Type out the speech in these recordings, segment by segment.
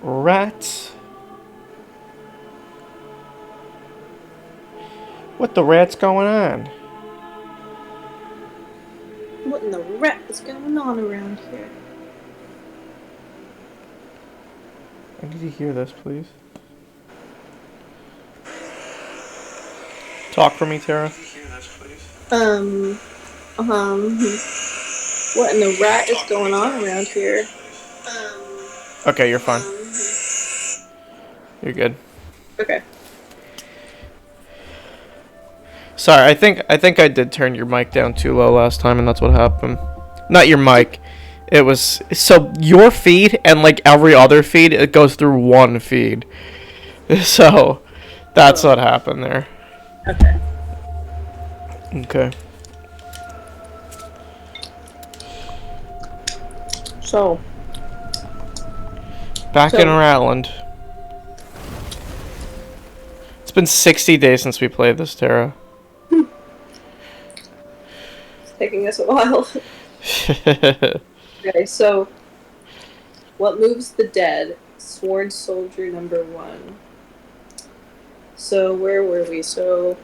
Rats. What the rat's going on? What in the rat is going on around here? I need to hear this, please. Talk for me, Tara. Um, what in the rat is going on around here? Okay, you're fine. You're good. Okay. Sorry, I think I did turn your mic down too low last time, and that's what happened. Not your mic. It was so your feed and like every other feed, it goes through one feed. So that's Oh, what happened there. okay. Okay. So, Back in so Ratland. It's been 60 days since we played this, Tara. it's taking us a while. Okay, so what moves the dead? Sworn soldier number one. So where were we? So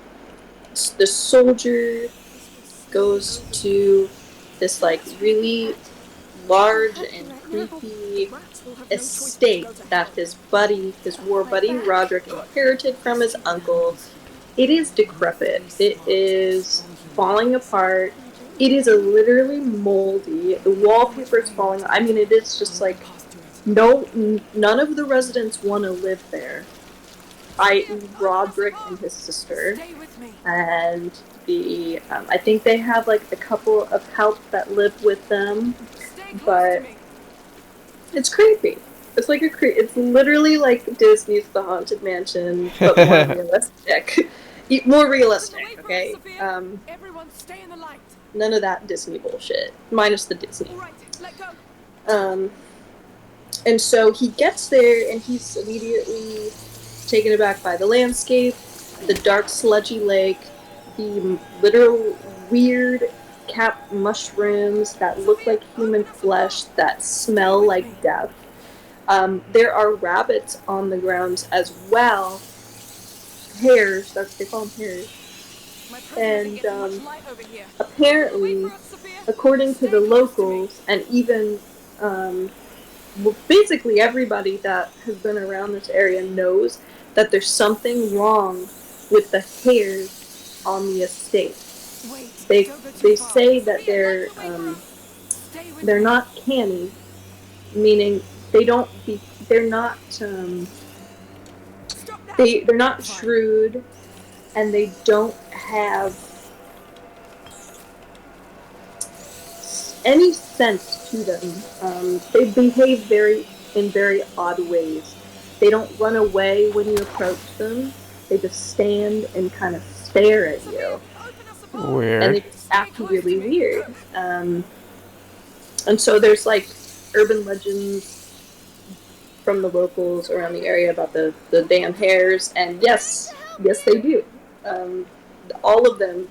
the soldier goes to this like really large and creepy estate that his war buddy Roderick inherited from his uncle. It is decrepit. It is falling apart. It is a literally moldy. The wallpaper is falling. I mean, it is just like none of the residents want to live there. I Roderick and his sister, and I think they have like a couple of help that live with them, but it's creepy. It's like it's literally like Disney's The Haunted Mansion, but more realistic. More realistic, okay? None of that Disney bullshit, minus the Disney. Um, and so he gets there, and he's immediately taken aback by the landscape, the dark, sludgy lake, the literal weird cap mushrooms that look like human flesh that smell like death. There are rabbits on the grounds as well. Hares, they call them hares. And apparently, according to the locals, and even basically everybody that has been around this area knows that there's something wrong with the hares on the estate. They say that they're not canny, meaning they don't be they're not they're not shrewd, and they don't have any sense to them. They behave in very odd ways. They don't run away when you approach them. They just stand and kind of stare at you, and Weird. they just act really weird. And so there's like urban legends from the locals around the area about the damn hares, and yes, they do. Um, all of them,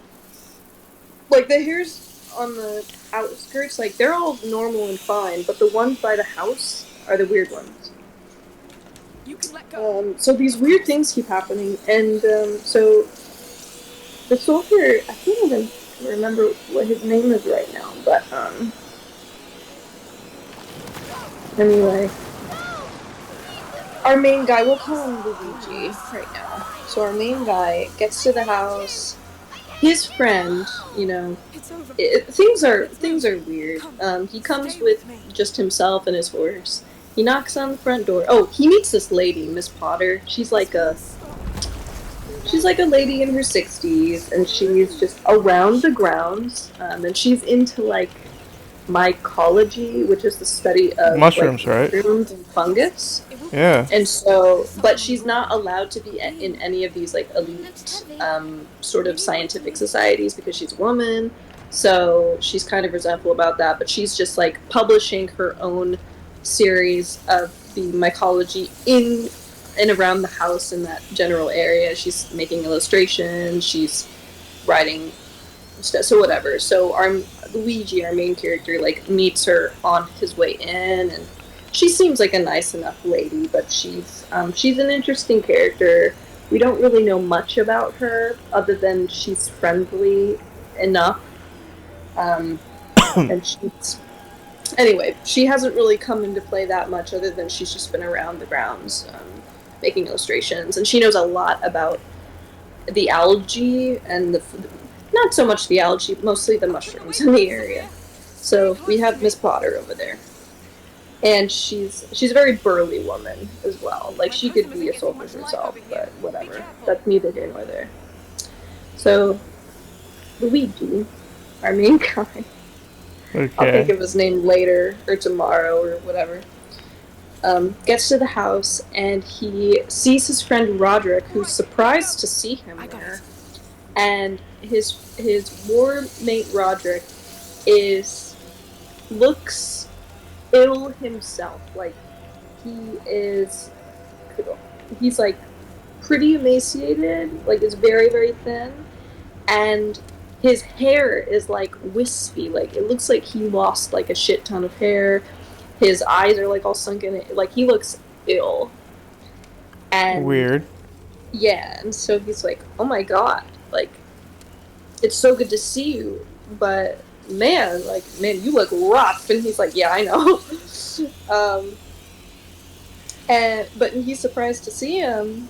like the hares on the outskirts, like they're all normal and fine, but the ones by the house are the weird ones. So these weird things keep happening, and so the soldier, I can't even remember what his name is right now, but anyway, our main guy, we'll call him Luigi right now. So our main guy gets to the house. His friend, things are weird. He comes with just himself and his horse. He knocks on the front door. Oh, he meets this lady, Miss Potter. She's like a lady in her 60s, and she's just around the grounds, and she's into like mycology, which is the study of like Mushrooms, right? mushrooms and fungus. Yeah. And so, but she's not allowed to be in any of these like elite sort of scientific societies because she's a woman. So she's kind of resentful about that. But she's just like publishing her own series of the mycology in and around the house in that general area. She's making illustrations. She's writing stuff. So whatever. So our Luigi, our main character, like meets her on his way in, and she seems like a nice enough lady, but she's an interesting character. We don't really know much about her other than she's friendly enough. And she's anyway, she hasn't really come into play that much other than she's just been around the grounds making illustrations, and she knows a lot about the algae and not so much the algae, mostly the mushrooms in the area. So we have Miss Potter over there, and she's a very burly woman as well. Like, she could be a soldier herself, but whatever. That's neither here nor there. So Luigi, our main guy. Okay. I'll think of his name later or tomorrow or whatever. Gets to the house and he sees his friend Roderick, who's surprised to see him there. And his war mate Roderick looks ill himself. Like, he's like pretty emaciated, like is very, very thin, and his hair is like wispy. Like, it looks like he lost like a shit ton of hair. His eyes are like all sunken. Like, he looks ill. And weird. Yeah, and so he's like, "Oh my god, like, it's so good to see you, but man, you look rough." And he's like, "Yeah, I know." But he's surprised to see him.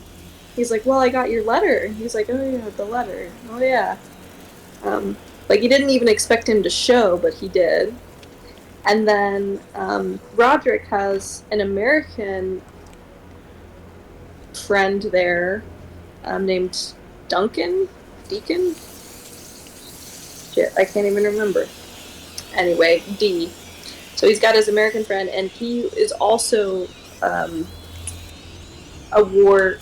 He's like, "Well, I got your letter." And he's like, "Oh yeah, the letter. Oh yeah." Like, he didn't even expect him to show, but he did. And then Roderick has an American friend there named Deacon? Shit, I can't even remember. Anyway, D. So he's got his American friend, and he is also a war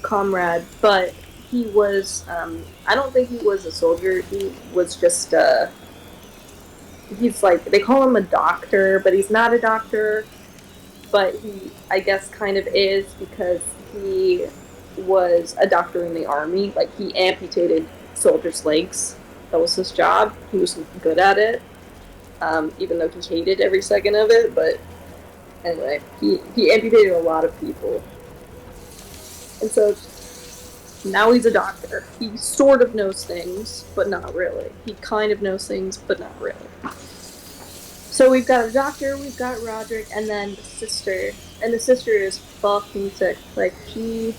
comrade, but he was, I don't think he was a soldier. He was just, he's like, they call him a doctor, but he's not a doctor. But he, I guess, kind of is, because he was a doctor in the army. Like, he amputated soldiers' legs. That was his job. He was good at it, even though he hated every second of it. But anyway, he amputated a lot of people. And so now he's a doctor. He sort of knows things, but not really. He kind of knows things, but not really. So we've got a doctor, we've got Roderick, and then the sister. And the sister is fucking sick. Like, she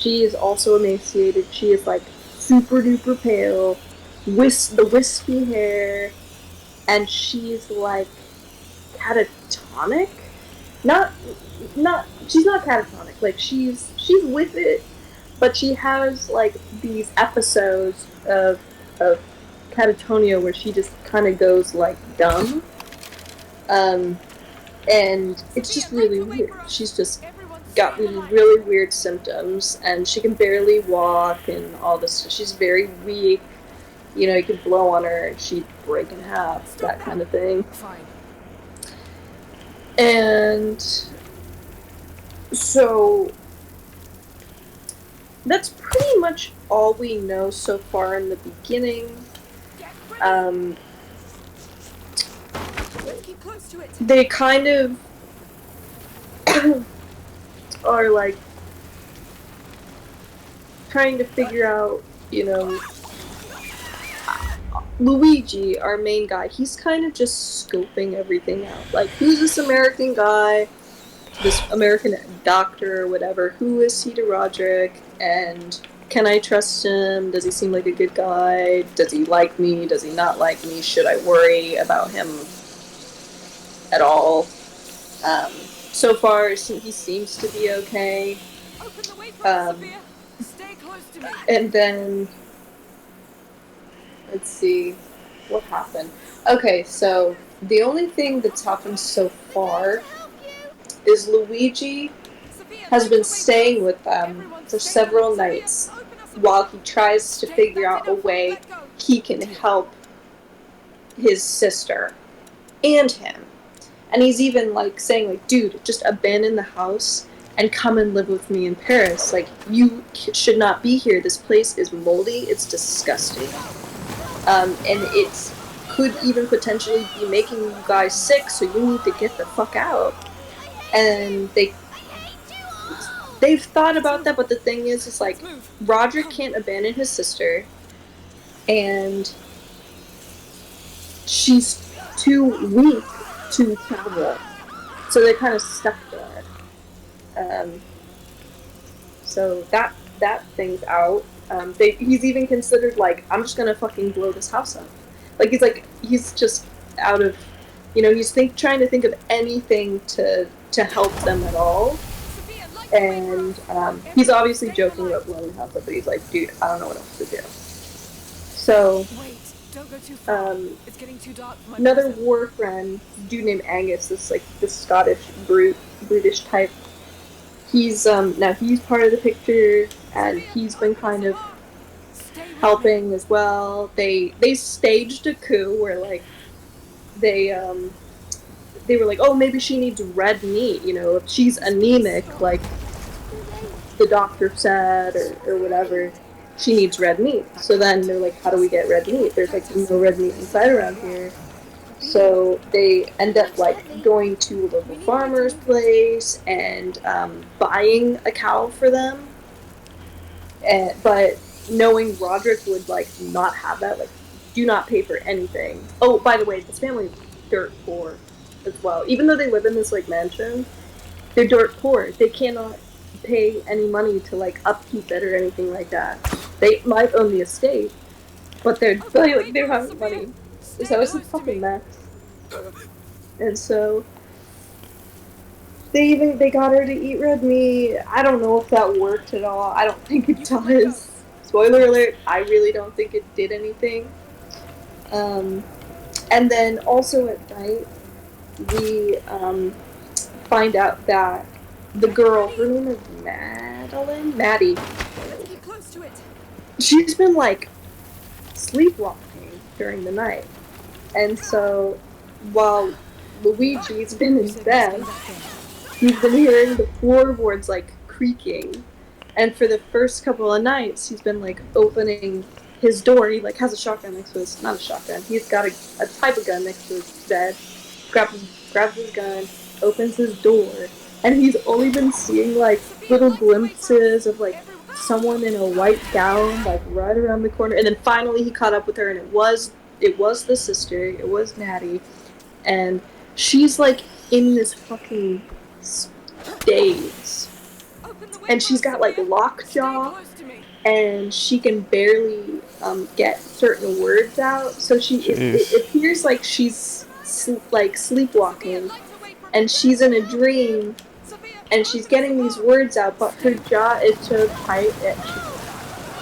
is also emaciated. She is, like, super duper pale, the wispy hair, and she's, like, catatonic? She's not catatonic. Like, she's with it, but she has, like, these episodes of catatonia where she just kind of goes, like, dumb. And it's just really weird. She's just got these really weird symptoms, and she can barely walk and all this. She's very weak. You know, you could blow on her and she'd break in half, that kind of thing. And so that's pretty much all we know so far in the beginning. They kind of are, like, trying to figure out, you know, Luigi, our main guy, he's kind of just scoping everything out. Like, who's this American guy, this American doctor or whatever, who is he to Roderick, and can I trust him? Does he seem like a good guy? Does he like me? Does he not like me? Should I worry about him at all? So far, he seems to be okay. And then, let's see, what happened? Okay, so the only thing that's happened so far is Luigi has been staying with them for several nights while he tries to figure out a way he can help his sister and him. And he's even, like, saying, like, dude, just abandon the house and come and live with me in Paris. Like, you should not be here. This place is moldy. It's disgusting. And it could even potentially be making you guys sick, so you need to get the fuck out. and they've thought about that, but the thing is like Roger can't abandon his sister, and she's too weak to travel, so they're kind of stuck there. So that thing's out. He's even considered like, I'm just gonna fucking blow this house up. Like he's just out of, he's trying to think of anything to help them at all. And he's obviously joking about blowing the house up, but he's like, dude, I don't know what else to do. So another war friend, dude named Angus, this Scottish brutish type. He's now he's part of the picture, and he's been kind of helping as well. They staged a coup where like they were like, oh, maybe she needs red meat, if she's anemic, like the doctor said, or whatever, she needs red meat. So then they're like, how do we get red meat? There's like no red meat inside around here. So they end up like going to a local farmer's place and buying a cow for them. But knowing Roderick would like not have that, like, do not pay for anything. Oh, by the way, this family is dirt poor as well. Even though they live in this like mansion, they're dirt poor. They cannot pay any money to like upkeep it or anything like that. They might own the estate, but they don't have money. So it's a fucking mess. And so they got her to eat red meat. I don't know if that worked at all. I don't think it does. Spoiler alert, I really don't think it did anything. And then also at night, we find out that the girl, her name is Maddie. She's been like sleepwalking during the night. And so while Luigi's been in bed, he's been hearing the floorboards like creaking. And for the first couple of nights, he's been like opening his door. He like has a shotgun next to his, not a shotgun, he's got a type of gun next to his bed. Grabs his gun, opens his door, and he's only been seeing like little glimpses of like someone in a white gown like right around the corner. And then finally he caught up with her, and it was the sister, it was Natty, and she's like in this fucking daze, and she's got like lockjaw, and she can barely get certain words out. So it appears like she's like sleepwalking, and she's in a dream, and she's getting these words out, but her jaw is so tight that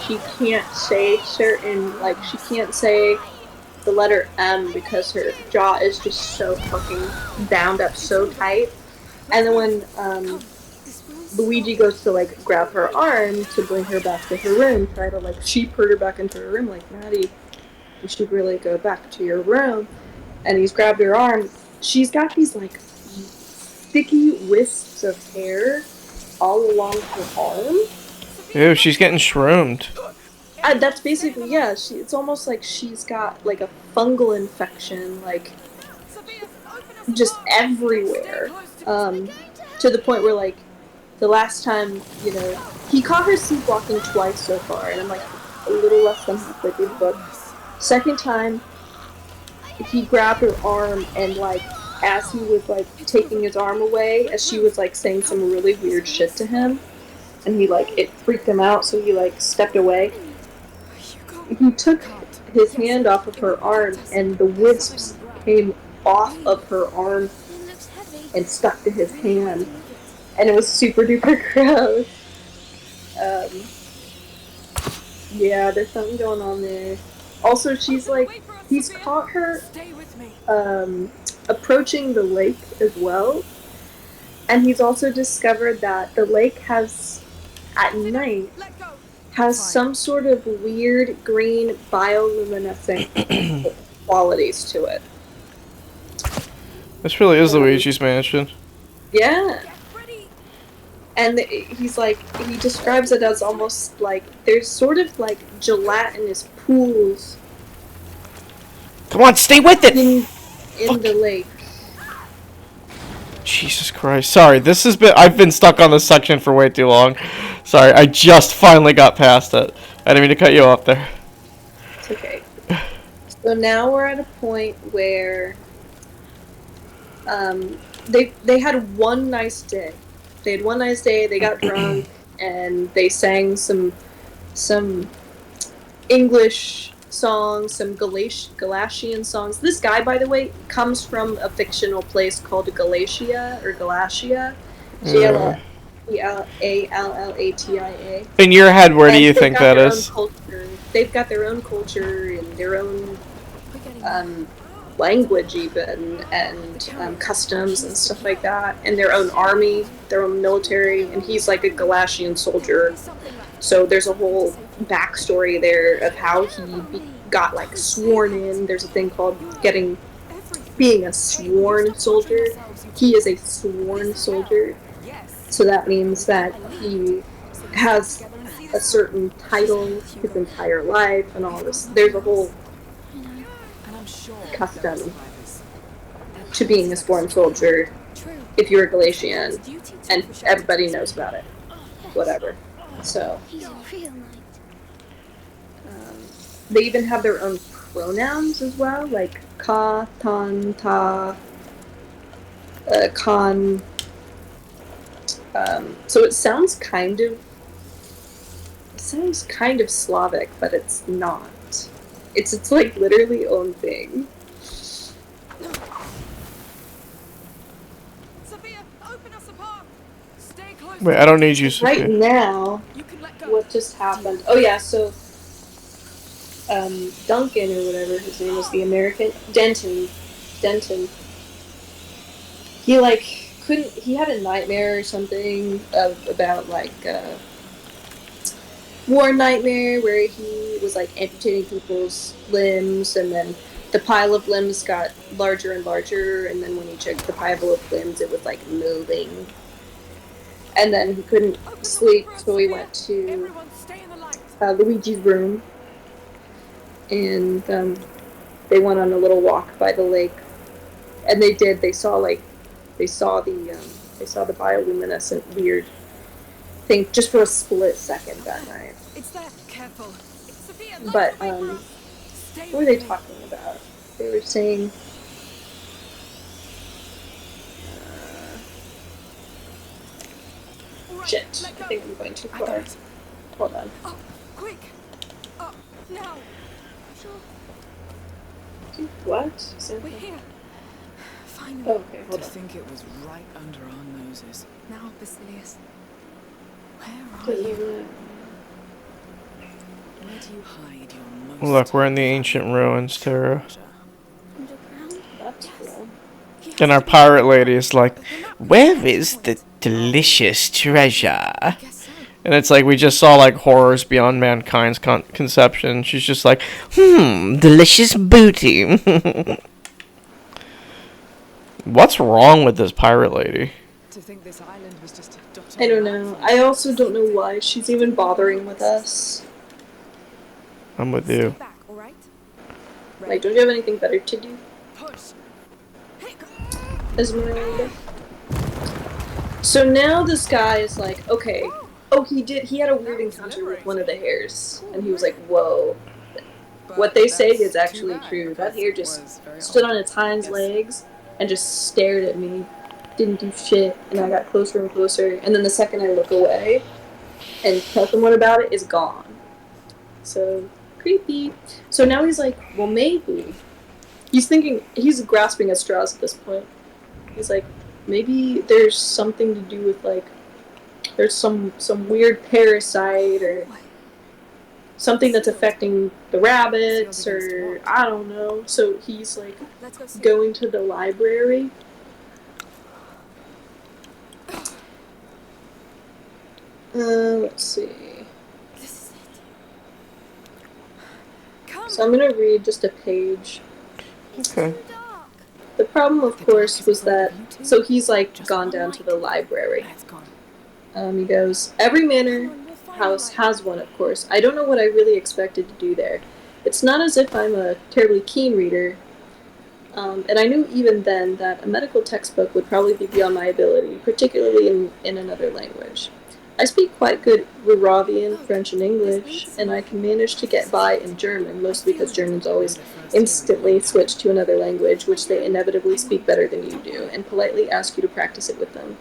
she can't say certain, like she can't say the letter M because her jaw is just so fucking bound up so tight. And then when Luigi goes to like grab her arm to bring her back to her room, try to like sheep her back into her room, like, Maddie, you should really go back to your room. And he's grabbed her arm. She's got these like sticky wisps of hair all along her arm. Ew, she's getting shroomed. That's basically, yeah, it's almost like she's got like a fungal infection, like just everywhere, to the point where like the last time, he caught her sleepwalking twice so far, and I'm like a little less than halfway through the book. Second time, he grabbed her arm, and like as he was like taking his arm away, as she was like saying some really weird shit to him, and he like, it freaked him out, so he like stepped away. He took his hand off of her arm, and the wisps came off of her arm and stuck to his hand, and it was super duper gross. Yeah, there's something going on there. Also, he's caught her approaching the lake as well, and he's also discovered that the lake has, at night, has some sort of weird green bioluminescent qualities to it. This really is Luigi's mansion. Yeah. And he describes it as almost like there's sort of like gelatinous pools. Come on, stay with it! In the lake. Jesus Christ. Sorry, this has been... I've been stuck on this section for way too long. Sorry, I just finally got past it. I didn't mean to cut you off there. It's okay. So now we're at a point where they had one nice day. They had one nice day, they got drunk, and they sang some English songs, some Galatian songs. This guy, by the way, comes from a fictional place called Galatia, or Galatia. Galatia. In your head, where do you And they've think got that their is? own culture. They've got their own culture and their own language even, and customs and stuff like that, and their own army, their own military, and he's like a Galatian soldier. So there's a whole backstory there of how he got like sworn in. There's a thing called being a sworn soldier. He is a sworn soldier, so that means that he has a certain title his entire life and all this. There's a whole custom to being a sworn soldier if you're a Galatian, and everybody knows about it. Whatever. So they even have their own pronouns as well, like ka, tan, ta, kan. So it sounds kind of Slavic, but it's not. It's like literally own thing. Sophia, open us a path. Stay close. Wait, I don't need you, Sophia. Right now, what just happened? Oh yeah, so Duncan or whatever his name was, the American Denton. He like couldn't. He had a nightmare or something about like war nightmare where he was like amputating people's limbs, and then the pile of limbs got larger and larger, and then when he checked the pile of limbs, it was like moving. And then he couldn't sleep, so he went to Luigi's room, and they went on a little walk by the lake, and they did. They saw the bioluminescent weird thing just for a split second that night. It's there. Careful. Sophia, But what were they talking about? They were saying. Shit, I think I'm going too far. Hold on. Oh, quick. Oh, now. Sure. What? We're here. Finally. Oh, okay, hold To on. think it was right under our noses. Now, Basilius. Where Doesn't are you? even- Where do you hide your most Look, we're in the ancient ruins, Tara. Underground? That's cool. And our pirate lady is like, where is the delicious treasure? Guess so. And it's like we just saw like horrors beyond mankind's conception. She's just like, delicious booty. What's wrong with this pirate lady? To think this island was just a dot on I don't the know. map. I also don't know why she's even bothering with us. I'm with you. Stay back, all right? Like, don't you have anything better to do, Push. Esmeralda? So now this guy is like, okay. Oh, he had a weird encounter with one of the hares, and he was like, whoa. But What they say that's is actually too bad, true. That because hare it just was very stood odd. on its hind Yes. legs and just stared at me. Didn't do shit, and I got closer and closer, and then the second I look away and tell someone about it, it's gone. So, creepy. So now he's like, well, maybe. He's grasping at straws at this point. He's like, maybe there's something to do with, like, there's some weird parasite or something that's affecting the rabbits, or I don't know. So he's like Let's go see. going to the library. Let's see. This is it. Come. So I'm gonna read just a page. Okay. Too dark. The problem, of course, was that so he's like gone down to the library. Let's go. He goes, every manor Come on, we'll find house the has one, of course. I don't know what I really expected to do there. It's not as if I'm a terribly keen reader, And I knew even then that a medical textbook would probably be beyond my ability, particularly in another language. I speak quite good Moravian, French, and English, and I can manage to get by in German, mostly because Germans always instantly switch to another language, which they inevitably speak better than you do, and politely ask you to practice it with them.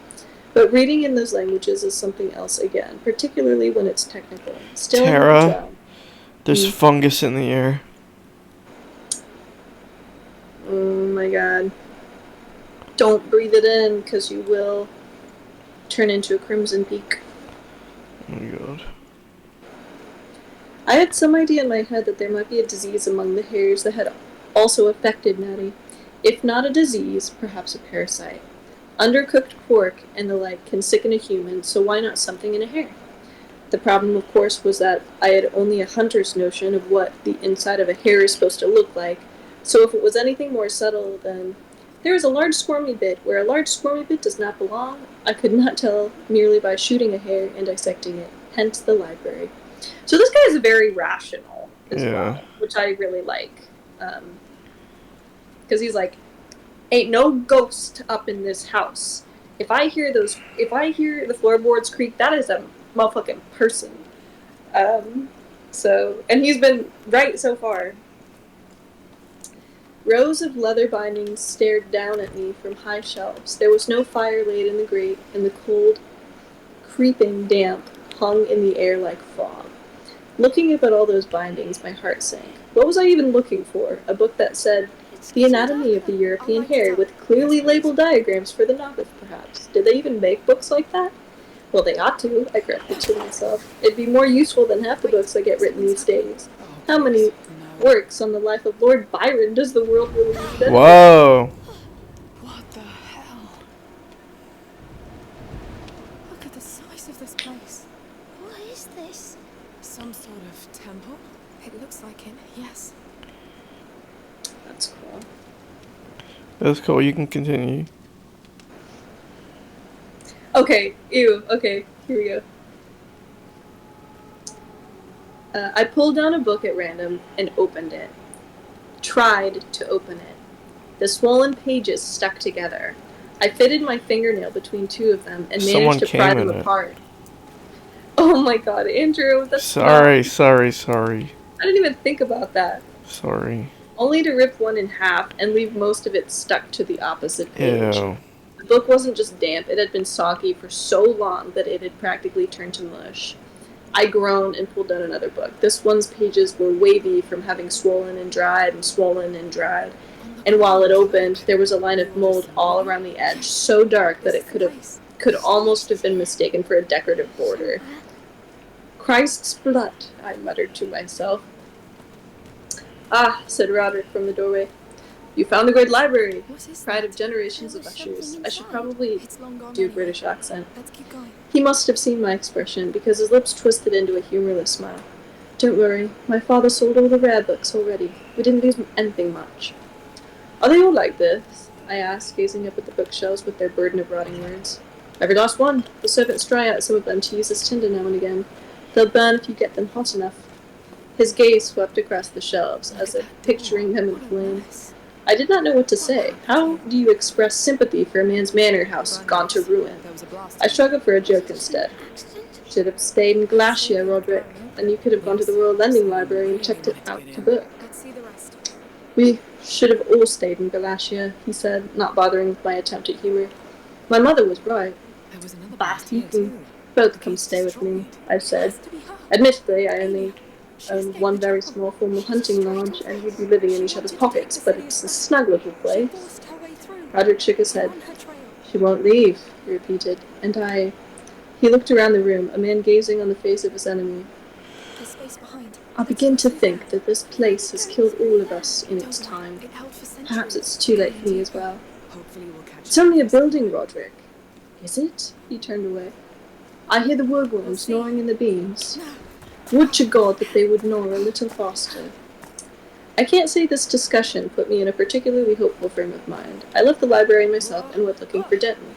But reading in those languages is something else again, particularly when it's technical. Still a Tara, job. there's fungus in the air. Oh my god. Don't breathe it in, because you will turn into a crimson peak. Oh my god. I had some idea in my head that there might be a disease among the hares that had also affected Natty. If not a disease, perhaps a parasite. Undercooked pork and the like can sicken a human, so why not something in a hare? The problem, of course, was that I had only a hunter's notion of what the inside of a hare is supposed to look like, so if it was anything more subtle than there is a large squirmy bit where a large squirmy bit does not belong, I could not tell merely by shooting a hare and dissecting it, hence the library. So this guy is very rational as well, which I really like. Because he's like, ain't no ghost up in this house. If I hear the floorboards creak, that is a motherfucking person. And he's been right so far. Rows of leather bindings stared down at me from high shelves. There was no fire laid in the grate, and the cold, creeping damp hung in the air like fog. Looking up at all those bindings, my heart sank. What was I even looking for? A book that said, The Anatomy of the European Hare, with clearly labeled diagrams for the novice, perhaps. Did they even make books like that? Well, they ought to, I corrected to myself. It'd be more useful than half the books that get written these days. How many works on the life of Lord Byron does the world really need? Anyway? Whoa. What the hell? Look at the size of this place. What is this? Some sort of temple? It looks like it, yes. That's cool. That's cool. You can continue. Okay, ew, okay, here we go. I pulled down a book at random and opened it. Tried to open it. The swollen pages stuck together. I fitted my fingernail between two of them and managed to pry them apart. Oh my god, Andrew, that's Sorry. I didn't even think about that. Sorry. Only to rip one in half and leave most of it stuck to the opposite page. Ew. The book wasn't just damp, it had been soggy for so long that it had practically turned to mush. I groaned and pulled down another book. This one's pages were wavy from having swollen and dried and swollen and dried. And while it opened, there was a line of mold all around the edge, so dark that it could almost have been mistaken for a decorative border. Christ's blood, I muttered to myself. Ah, said Roderick from the doorway. You found the great library, pride of generations of ushers. I should probably do a British accent. Let's keep going. He must have seen my expression, because his lips twisted into a humorless smile. Don't worry, my father sold all the rare books already. We didn't lose anything much. Are they all like this? I asked, gazing up at the bookshelves with their burden of rotting words. Every last one. The servants dry out some of them to use as tinder now and again. They'll burn if you get them hot enough. His gaze swept across the shelves, as if picturing them in flames. I did not know what to say. How do you express sympathy for a man's manor house gone to ruin? I struggled for a joke instead. Should have stayed in Glacia, Roderick. Then you could have gone to the Royal Lending Library and checked it out to book. Let's see the rest. We should have all stayed in Galatia, he said, not bothering with my attempt at humor. My mother was right. There was another But blast you here can too. both come stay with me, I said. Admittedly, I only own one very small formal hunting lodge, and we'd be living in each other's pockets, but it's a snug little place. Roderick shook his head. She won't leave, he repeated, and I... He looked around the room, a man gazing on the face of his enemy. There's space behind. I begin to think that this place has killed all of us in its time. It held for centuries. Perhaps it's too late for me as well. Hopefully we'll catch It's only a building, Roderick. Is it? He turned away. I hear the woodworms gnawing in the beams. Would to God that they would gnaw a little faster. I can't say this discussion put me in a particularly hopeful frame of mind. I left the library myself and went looking for Denton.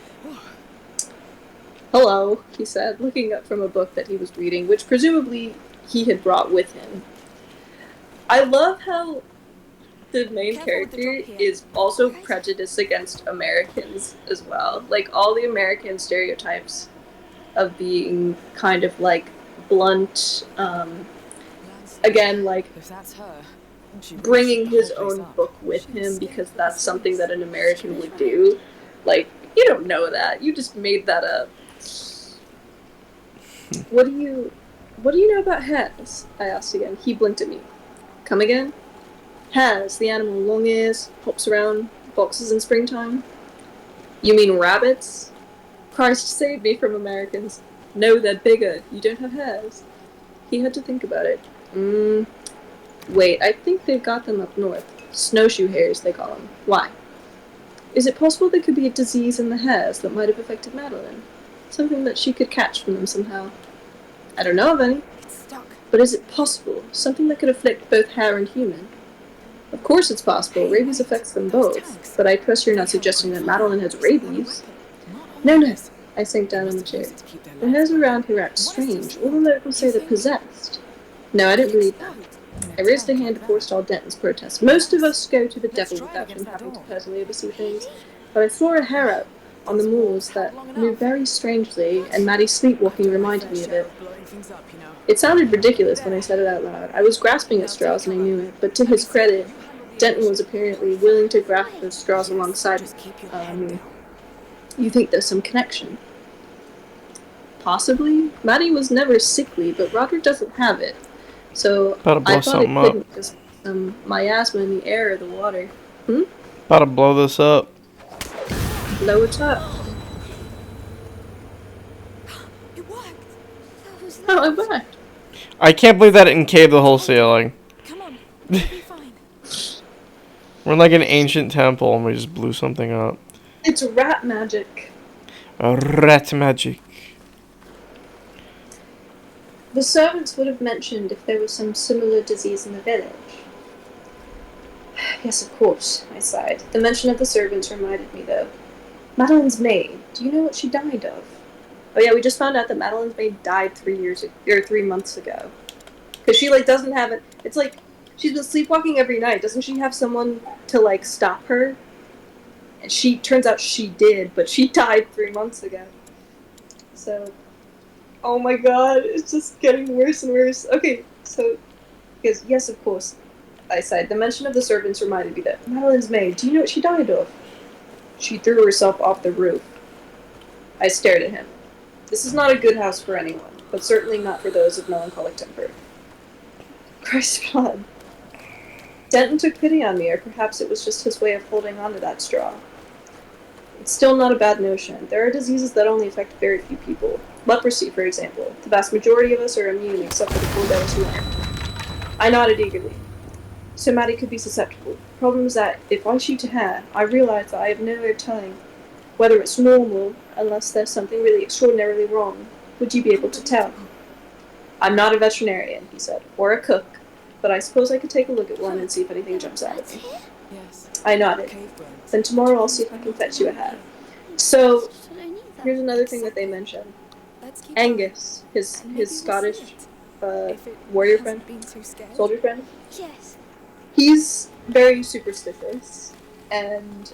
Hello, he said, looking up from a book that he was reading, which presumably he had brought with him. I love how the main Careful with the character drop here. is also Right. prejudiced against Americans as well. Like all the American stereotypes of being kind of like blunt, again, like If that's her, she really bringing shook the his whole place own up. book with She was him scared because for the that's something space. that an American She was would right. do. Like, you don't know that. You just made that up. What do you know about hares? I asked again. He blinked at me. Come again? Hares, the animal, long ears, hops around, boxes in springtime. You mean rabbits? Christ save me from Americans. No, they're bigger. You don't have hares. He had to think about it. Wait, I think they've got them up north. Snowshoe hares, they call them. Why? Is it possible there could be a disease in the hares that might have affected Madeline? Something that she could catch from them somehow? I don't know of any, It's stuck. but is it possible? Something that could afflict both hare and human? Of course it's possible. Hey, Rabies wait. affects them Those both. tanks. But I trust you're not They held suggesting that great Madeline fire. has It's another rabies. weapon. Not No. always. I sank They down in must the have chair. used it to keep their The legs hares warm. around here act What is strange. this All the for? locals say You they're think? possessed. No, I didn't believe that. In a I raised a tank hand like to that. forestall Denton's protest. Most of us go to the Let's devil try it without against him that having to door. personally oversee things. Really? But I saw a hare up on the These moors walls that held long moved enough. very strangely, What? and Maddie's I've sleepwalking done my reminded fair me of share it. of blowing things up, you know. It sounded ridiculous when I There. said it out loud. I was grasping Now at straws take and I cover. knew it, but to his Alicia, credit, you handle the Denton was ignition. apparently willing to grasp Why? those straws Yes, alongside me. just keep your head down. You think there's some connection? Possibly. Maddie was never sickly, but Roderick doesn't have it. So About to I blow thought it something up. couldn't just miasma in the air or the water. About to blow this up. Blow it up. It worked. That was Oh, loud. I bet. I can't believe that it encaved the whole ceiling. Come on. We'll be fine. We're in like an ancient temple and we just blew something up. It's rat magic. Rat magic. The servants would have mentioned if there was some similar disease in the village. Yes, of course, I sighed. The mention of the servants reminded me, though. Madeline's maid. Do you know what she died of? Oh yeah, we just found out that Madeline's maid died 3 months ago. Because she doesn't have it. It's like she's been sleepwalking every night. Doesn't she have someone to stop her? And turns out she did, but she died 3 months ago. So, oh my god, it's just getting worse and worse. Okay, so, because yes, of course, I said. The mention of the servants reminded me that Madeline's maid. Do you know what she died of? She threw herself off the roof. I stared at him. This is not a good house for anyone, but certainly not for those of melancholic temper. Christ blood. Denton took pity on me, or perhaps it was just his way of holding on to that straw. It's still not a bad notion. There are diseases that only affect very few people. Leprosy, for example. The vast majority of us are immune except for the poor devils who aren't. I nodded eagerly. So Maddie could be susceptible. The problem is that if I shoot a hare, I realize that I have no way of telling whether it's normal unless there's something really extraordinarily wrong. Would you be able to tell? I'm not a veterinarian, he said, or a cook, but I suppose I could take a look at one and see if anything jumps out at Rats me. here? Yes. I nodded. Cave bones. Then tomorrow I'll see if I can fetch you a hare. So, Should I need that? here's another thing that they mention. Let's keep going. Angus, his And maybe we'll see Scottish it. If it warrior hasn't friend, been too scared. soldier friend, Yes. he's very superstitious, and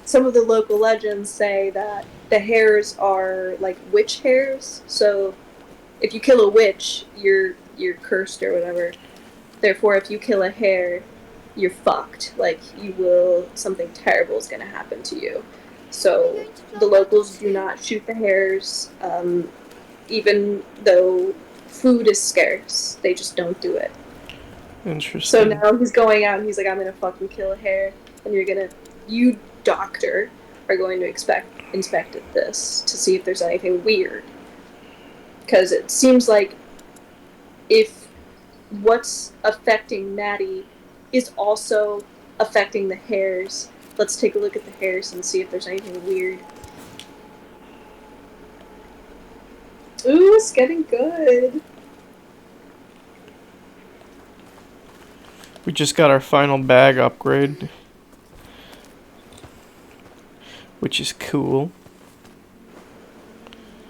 some of the local legends say that the hares are like witch hares. So if you kill a witch, you're cursed or whatever. Therefore, if you kill a hare, you're fucked. Like something terrible is gonna happen to you. So the locals do not shoot the hares, even though food is scarce. They just don't do it. Interesting. So now he's going out and he's like, I'm gonna fucking kill a hare, and you doctor are going to inspect this to see if there's anything weird. Because it seems like if what's affecting Maddie is also affecting the hares, let's take a look at the hares and see if there's anything weird. Ooh, it's getting good. We just got our final bag upgrade, which is cool.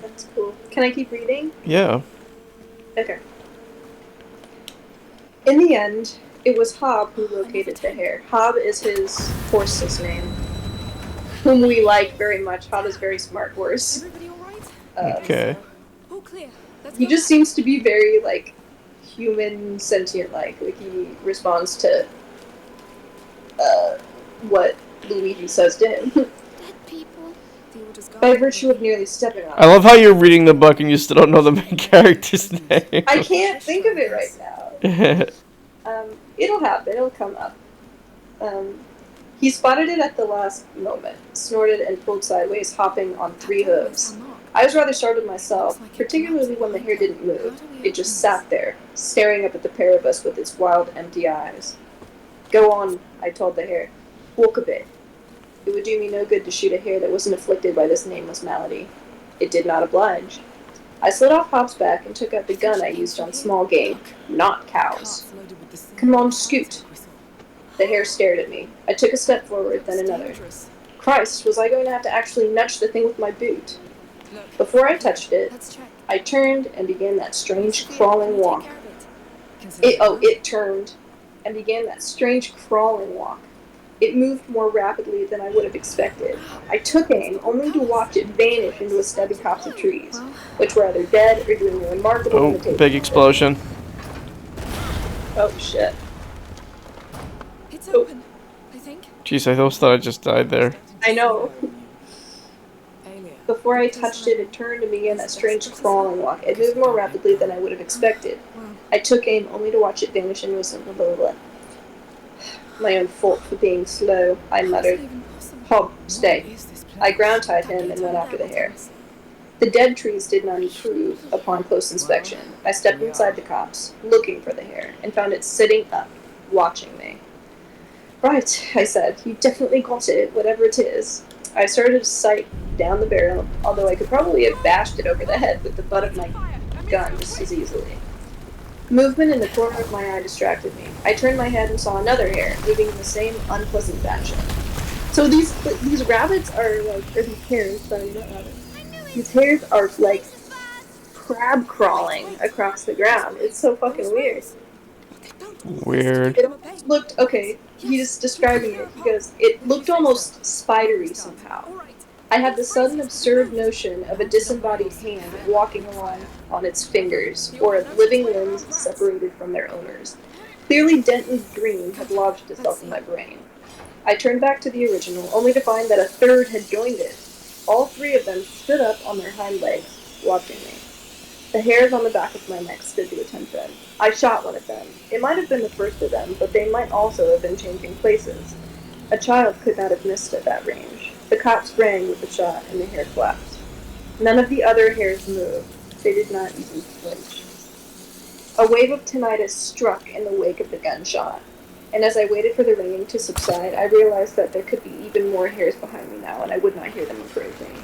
That's cool. Can I keep reading? Yeah. Okay. In the end, It was Hob who located the hair. Hob is his horse's name, whom we like very much. Hob is a very smart horse. Everybody all right? Okay. All clear. Let's He go just back. seems to be very, like, human sentient like he responds to what Luigi says to him. Dead people. The order's gone. By virtue of nearly stepping on I it. love how you're reading the book and you still don't know the main character's name. I can't think of it right now. It'll happen. It'll come up. He spotted it at the last moment, snorted and pulled sideways, hopping on 3 hooves. I was rather startled myself, particularly when the hair didn't move. It just sat there, staring up at the pair of us with its wild, empty eyes. Go on, I told the hare. Walk a bit. It would do me no good to shoot a hare that wasn't afflicted by this nameless malady. It did not oblige. I slid off Hop's back and took out the gun I used on small game, not cows. Come on, scoot. The hare stared at me. I took a step forward, then another. Christ, was I going to have to actually nudge the thing with my boot? Before I touched it, Let's check. I turned and began that strange crawling walk. It turned and began that strange crawling walk. It moved more rapidly than I would have expected. I took aim, only to watch it vanish into a stubby copse of trees, which were either dead or doing a remarkable Oh, imitation. big explosion. Oh, shit. It's open, I think. Jeez, I almost thought I just died there. I know. Before I touched it, it turned and began that strange crawling walk. It moved more rapidly than I would have expected. I took aim, only to watch it vanish into a simple blah, blah, blah. My own fault for being slow, I muttered. Hob, stay. I ground-tied him and went after the hare. The dead trees did not improve upon close inspection. I stepped inside the copse, looking for the hare, and found it sitting up, watching me. Right, I said. You definitely got it, whatever it is. I started to sight down the barrel, although I could probably have bashed it over the head with the butt of my gun just as easily. Movement in the corner of my eye distracted me. I turned my head and saw another hare, moving in the same unpleasant fashion. So these rabbits are like, or these hares, sorry, not rabbits. These hares are like crab crawling across the ground. It's so fucking weird. Weird. It looked, okay, he's describing it. He goes, it looked almost spidery somehow. I had the sudden absurd notion of a disembodied hand walking along on its fingers, or of living limbs separated from their owners. Clearly Denton's dream had lodged itself in my brain. I turned back to the original, only to find that a third had joined it. All 3 of them stood up on their hind legs, watching me. The hairs on the back of my neck stood to attention. I shot one of them. It might have been the first of them, but they might also have been changing places. A child could not have missed at that range. The cop sprang with the shot, and the hare collapsed. None of the other hares moved. They did not even flinch. A wave of tinnitus struck in the wake of the gunshot, and as I waited for the ringing to subside, I realized that there could be even more hares behind me now, and I would not hear them approaching.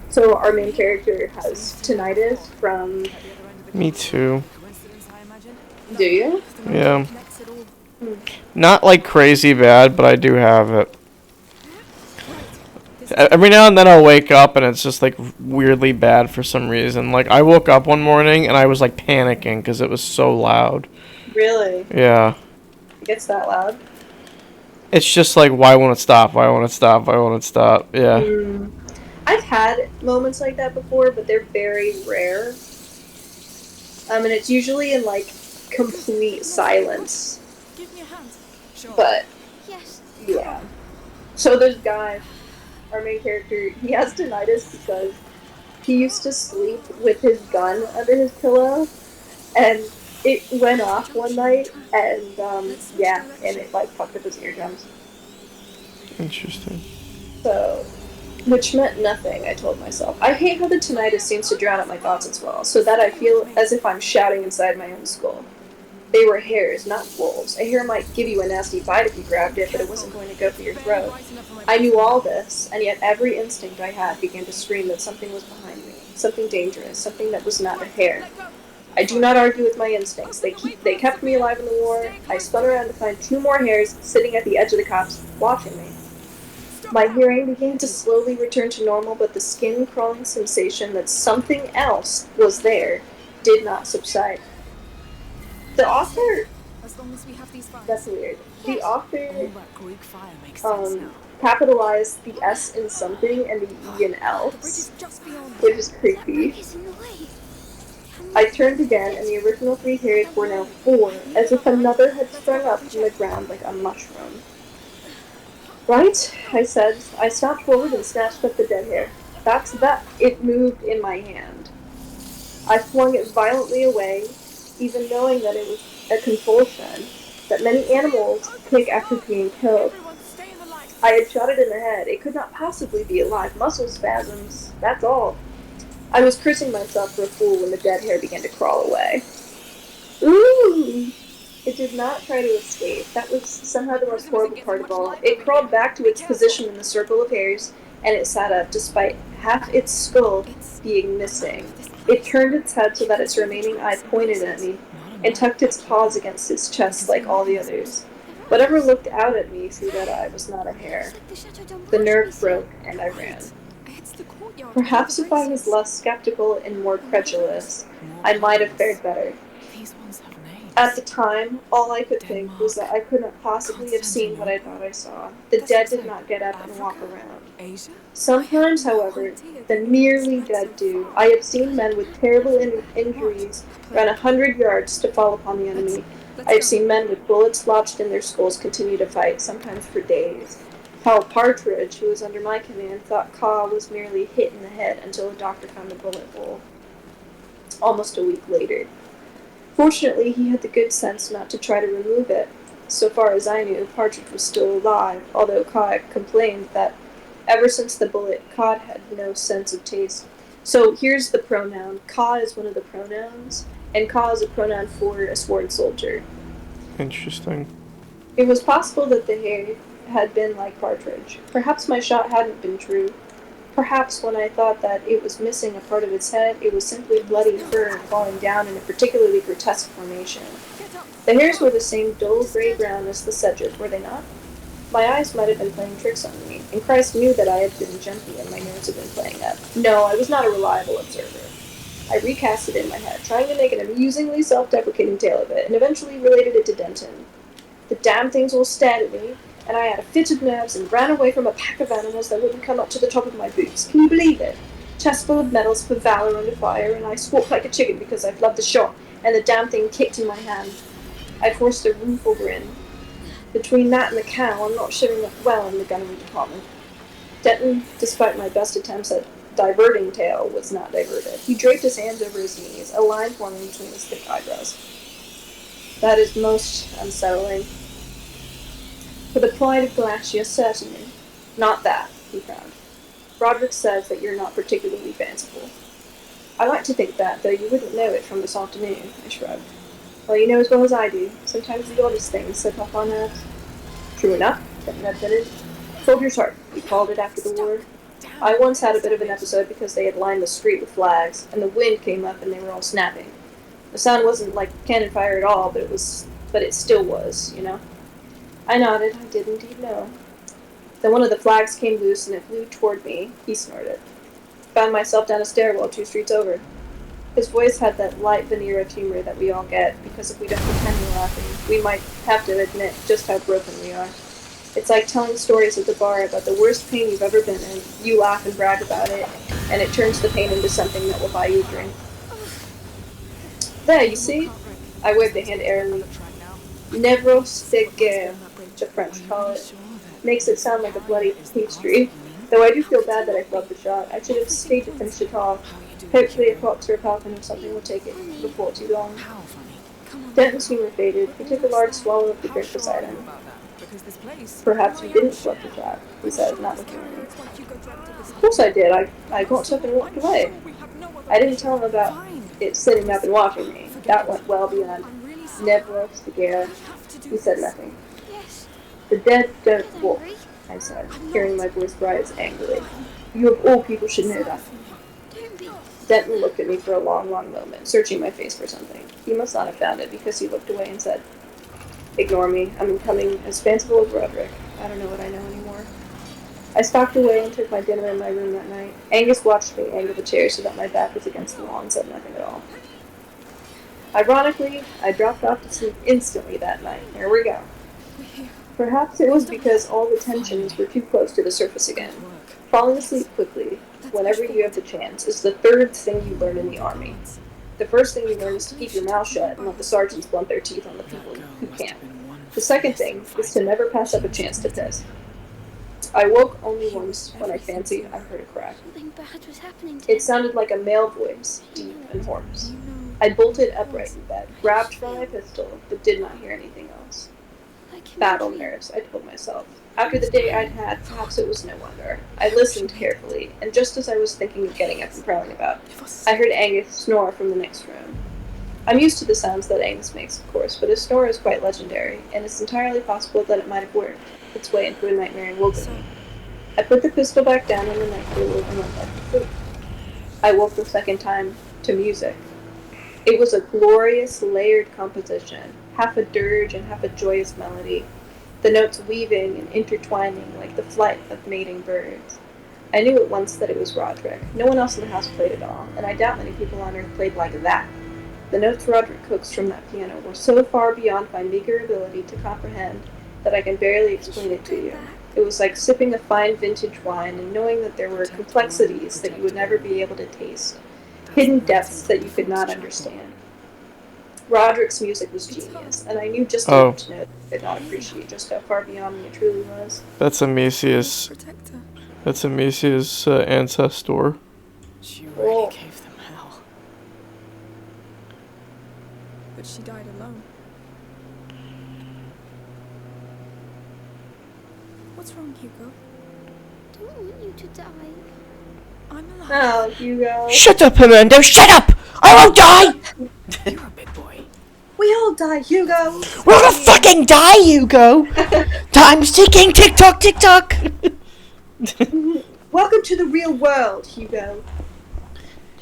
So our main character has tinnitus from... Me too. Do you? Yeah. Not like crazy bad, but I do have it. Every now and then I'll wake up and it's just like weirdly bad for some reason. Like I woke up one morning and I was like panicking because it was so loud. Really? Yeah. It gets that loud? It's just like, why won't it stop? Why won't it stop? Why won't it stop? Yeah. I've had moments like that before, but they're very rare. And it's usually in like complete silence. Give me a hand. Sure. But Yes. yeah. So this guy, our main character, he has tinnitus because he used to sleep with his gun under his pillow, and it went off one night, and and it like fucked up his eardrums. Interesting. So, which meant nothing, I told myself. I hate how the tinnitus seems to drown out my thoughts as well, so that I feel as if I'm shouting inside my own skull. They were hares, not wolves. A hare might give you a nasty bite if you grabbed it, but it wasn't going to go for your throat. I knew all this, and yet every instinct I had began to scream that something was behind me, something dangerous, something that was not a hare. I do not argue with my instincts. They kept me alive in the war. I spun around to find 2 more hares sitting at the edge of the copse, watching me. My hearing began to slowly return to normal, but the skin-crawling sensation that something else was there did not subside. The author as long as we have these files. That's weird. The All author that Greek fire makes sense now. capitalized the S in something and the E in The bridge else, is just beyond. which is That creepy. brick is in the way. I turned again, and the original 3 hairs were now 4, as if another had sprung up from the ground like a mushroom. Right, I said. I stopped forward and snatched up the dead hair. That's that. It moved in my hand. I flung it violently away, even knowing that it was a convulsion that many animals take after being killed. Everyone, stay in the light. I had shot it in the head. It could not possibly be alive. Muscle spasms. That's all. I was cursing myself for a fool when the dead hair began to crawl away. Ooh! It did not try to escape. That was somehow the most horrible part of all. It crawled back to its position in the circle of hairs, and it sat up despite half its skull being missing. It turned its head so that its remaining eye pointed at me, and tucked its paws against its chest like all the others. Whatever looked out at me through that eye was not a hair. The nerve broke, and I ran. It's the courtyard. Perhaps if I was less skeptical and more credulous, I might have fared better. These ones have names. At the time, all I could think was that I could not possibly have seen what I thought I saw. The dead did not get up and walk around. Asia? Sometimes, however, the nearly dead do. I have seen men with terrible injuries run 100 yards to fall upon the enemy. I have seen men with bullets lodged in their skulls continue to fight, sometimes for days. Hal Partridge, who was under my command, thought Ka was merely hit in the head until a doctor found a bullet hole. Almost a week later. Fortunately, he had the good sense not to try to remove it. So far as I knew, Partridge was still alive, although Ka complained that ever since the bullet, Ka had no sense of taste. So here's the pronoun. Ka is one of the pronouns, and Ka is a pronoun for a sworn soldier. Interesting. It was possible that the hair had been like Partridge. Perhaps my shot hadn't been true. Perhaps when I thought that it was missing a part of its head, it was simply bloody fur falling down in a particularly grotesque formation. The hairs were the same dull gray-brown as the sedges, were they not? My eyes might have been playing tricks on me, and Christ knew that I had been jumpy and my nerves had been playing up. No, I was not a reliable observer. I recast it in my head, trying to make an amusingly self-deprecating tale of it, and eventually related it to Denton. The damn things all stared at me, and I had a fit of nerves and ran away from a pack of animals that wouldn't come up to the top of my boots. Can you believe it? Chest full of medals for valor under fire, and I squawked like a chicken because I flubbed the shot, and the damn thing kicked in my hand. I forced a rueful grin. Between that and the cow, I'm not showing up well in the gunnery department. Denton, despite my best attempts at diverting tale, was not diverted. He draped his hands over his knees, a line forming between his thick eyebrows. That is most unsettling. For the pride of Galatia, certainly. Not that, he frowned. Roderick says that you're not particularly fanciful. I like to think that, though you wouldn't know it from this afternoon, I shrugged. Well, you know as well as I do. Sometimes the oddest things slip off our nerves. True enough, Denton admitted. Soldier's heart, we called it after the war. I once had a bit of an episode because they had lined the street with flags, and the wind came up and they were all snapping. The sound wasn't like cannon fire at all, but it still was, you know? I nodded. I did indeed know. Then one of the flags came loose and it flew toward me. He snorted. Found myself down a stairwell 2 streets over. His voice had that light veneer of humor that we all get, because if we don't pretend we're laughing, we might have to admit just how broken we are. It's like telling stories at the bar about the worst pain you've ever been in. You laugh and brag about it, and it turns the pain into something that will buy you a drink. There, you see? I waved a hand airily. Nevros de guerre, the French call it. Makes it sound like a bloody pastry. Though I do feel bad that I flubbed the shot. I should have stayed to finish it off. Hopefully a fox or a falcon or something will take it before too long. Denton's humor faded. He took a large swallow of the drink beside him. Perhaps you didn't flub the shot, he said, not looking at me. Of course I did. I got up and walked away. I didn't tell him about it sitting up and watching me. That went well beyond Nevros de guerre. He said nothing. The dead don't walk, I said, hearing my voice rise angrily. You of all people should know that. Denton looked at me for a long, long moment, searching my face for something. He must not have found it, because he looked away and said, Ignore me. I'm becoming as fanciful as Roderick. I don't know what I know anymore. I stalked away and took my dinner in my room that night. Angus watched me angle the chair so that my back was against the wall and said nothing at all. Ironically, I dropped off to sleep instantly that night. Here we go. We're here. Perhaps it was because all the tensions were too close to the surface again. Good work. Falling asleep quickly, whenever you have the chance, is the third thing you learn in the army. The first thing you learn is to keep your mouth shut and let the sergeants blunt their teeth on the people who can't. The second thing is to never pass up a chance to piss. I woke only once when I fancied I heard a crack. Something bad was happening to It sounded like a male voice, deep and hoarse. I bolted upright in bed, grabbed for my pistol, but did not hear anything else. Battle nerves, I told myself. After the day I'd had, perhaps it was no wonder. I listened carefully, and just as I was thinking of getting up and prowling about, I heard Angus snore from the next room. I'm used to the sounds that Angus makes, of course, but his snore is quite legendary, and it's entirely possible that it might have worked its way into a nightmare and woken me. I put the pistol back down on the night table and went back to sleep. I woke the second time to music. It was a glorious, layered composition, half a dirge and half a joyous melody, the notes weaving and intertwining like the flight of mating birds. I knew at once that it was Roderick. No one else in the house played at all, and I doubt many people on earth played like that. The notes Roderick coaxed from that piano were so far beyond my meager ability to comprehend that I can barely explain it to you. It was like sipping a fine vintage wine and knowing that there were complexities that you would never be able to taste, hidden depths that you could not understand. Roderick's music was genius, and I knew just enough to know that I could not appreciate just how far beyond me it truly was. That's Amicius. Protector. That's Amicius' ancestor. She Oh. really gave them hell. But she died alone. What's wrong, Hugo? I don't want you to die. I'm alive. Oh, Hugo. Shut up, Amanda! Shut up! I won't die! You're a big boy. We all die, Hugo! We're gonna fucking die, Hugo! Time's ticking, tick tock, tick tock! Welcome to the real world, Hugo.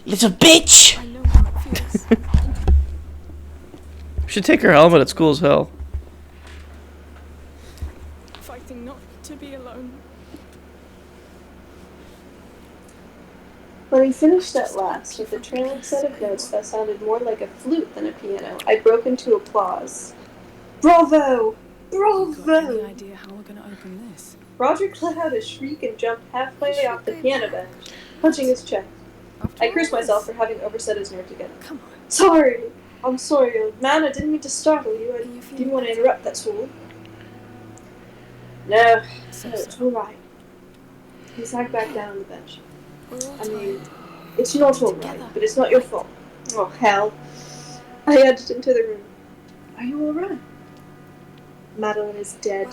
Little bitch! I know how it feels. Should take her helmet at school as hell. Fighting not to be alone. When he finished at last, with a trailing set of notes that sounded more like a flute than a piano, I broke into applause. Bravo! You got any Bravo! idea how we're gonna open this? Roderick let out a shriek and jumped halfway off the piano bench, punching his chest. I cursed myself for having overset his nerves again. Come on. Sorry! I'm sorry, old man. I didn't mean to startle you. I didn't want to interrupt, that's all. No, it's all right. He sank back down on the bench. I mean, it's not all right, but it's not your fault. Oh, hell. I edged into the room. Are you all right? Madeline is dead,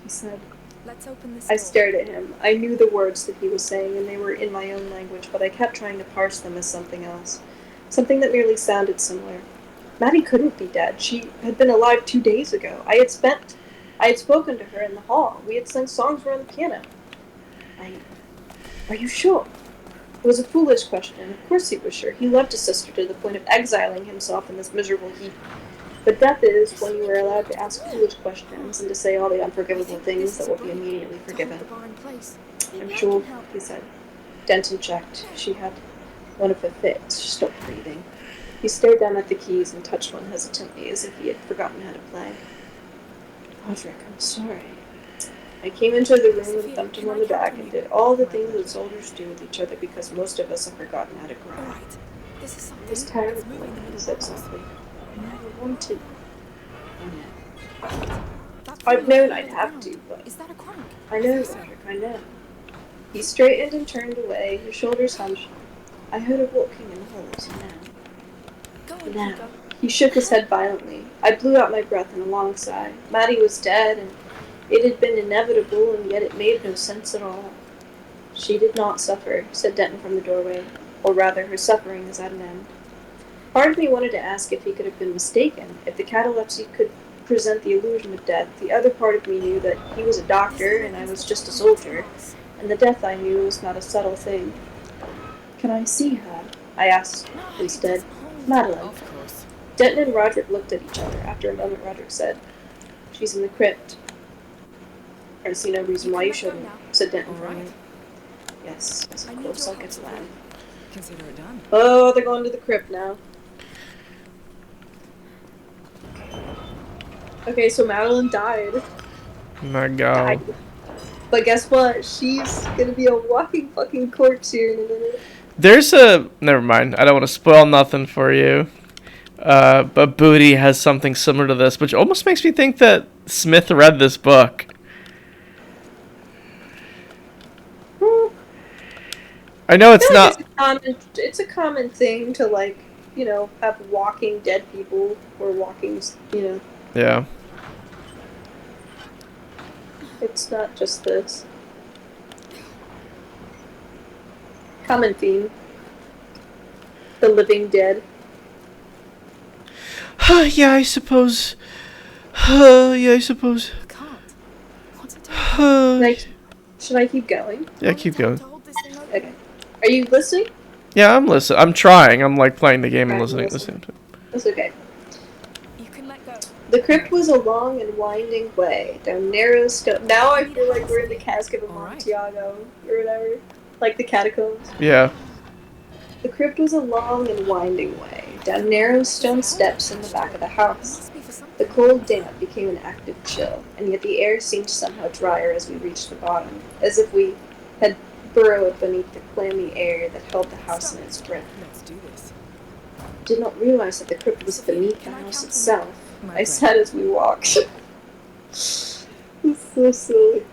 he said. Let's open this I door. stared at him. I knew the words that he was saying, and they were in my own language, but I kept trying to parse them as something else. Something that merely sounded similar. Maddie couldn't be dead. She had been alive 2 days ago. I had spoken to her in the hall. We had sung songs around the piano. Are you sure? It was a foolish question. Of course he was sure. He loved his sister to the point of exiling himself in this miserable heap. But death is when you are allowed to ask foolish questions and to say all the unforgivable things that will be immediately forgiven. I'm sure, he said. Denton checked. She had one of her fits. She stopped breathing. He stared down at the keys and touched one hesitantly, as if he had forgotten how to play. Roderick, I'm sorry. I came into the room and thumped him on the back and did all the things that soldiers do with each other because most of us have forgotten how to cry. Alright. This is something. It's terrible, moving the he middle said of us. softly. I never wanted. That I've feeling known on I'd the have ground. to, but Is that a crank? I know, Roderick, I know. He straightened and turned away, his shoulders hunched. I heard her walking in the halls now. Go on, Now. Hugo. He shook his head violently. I blew out my breath in a long sigh. Maddie was dead, and it had been inevitable, and yet it made no sense at all. She did not suffer, said Denton from the doorway. Or rather, her suffering is at an end. Part of me wanted to ask if he could have been mistaken, if the catalepsy could present the illusion of death. The other part of me knew that he was a doctor, and I was just a soldier, and the death I knew was not a subtle thing. Can I see her? I asked instead. Madeline. Of course. Denton and Roderick looked at each other. After a moment, Roderick said, She's in the crypt. I see no reason why you shouldn't, said Denton. All right. Yes, as I need close your like it's help. land. Consider it done. Oh, they're going to the crypt now. Okay, so Madeline died. My God. But guess what? She's gonna be a walking fucking corpse here in a minute. There's a never mind. I don't want to spoil nothing for you. But Booty has something similar to this, which almost makes me think that Smith read this book. I know it's I feel like not. it's a common thing to like, you know, have walking dead people or walking, you know. Yeah. It's not just this. Common theme. The living dead. Yeah, I suppose. Yeah, I suppose. I can't. What's it doing? Like, should I keep going? Yeah, keep going. Okay. Are you listening? Yeah, I'm listening. I'm trying. I'm like playing the game and Alright, listening at the listen. same time. That's okay. You can let go. The crypt was a long and winding way down narrow stone. Now I feel like we're in the casket of Alright. Montiago or whatever, like the catacombs. Yeah. The crypt was a long and winding way down narrow stone steps in the back of the house. Must be for The something. cold damp became an active chill, and yet the air seemed somehow drier as we reached the bottom, as if we had burrowed beneath the clammy air that held the house in its grip. Let's do this. Did not realize that the crypt was beneath the house itself. I My said as we walked. It's so silly.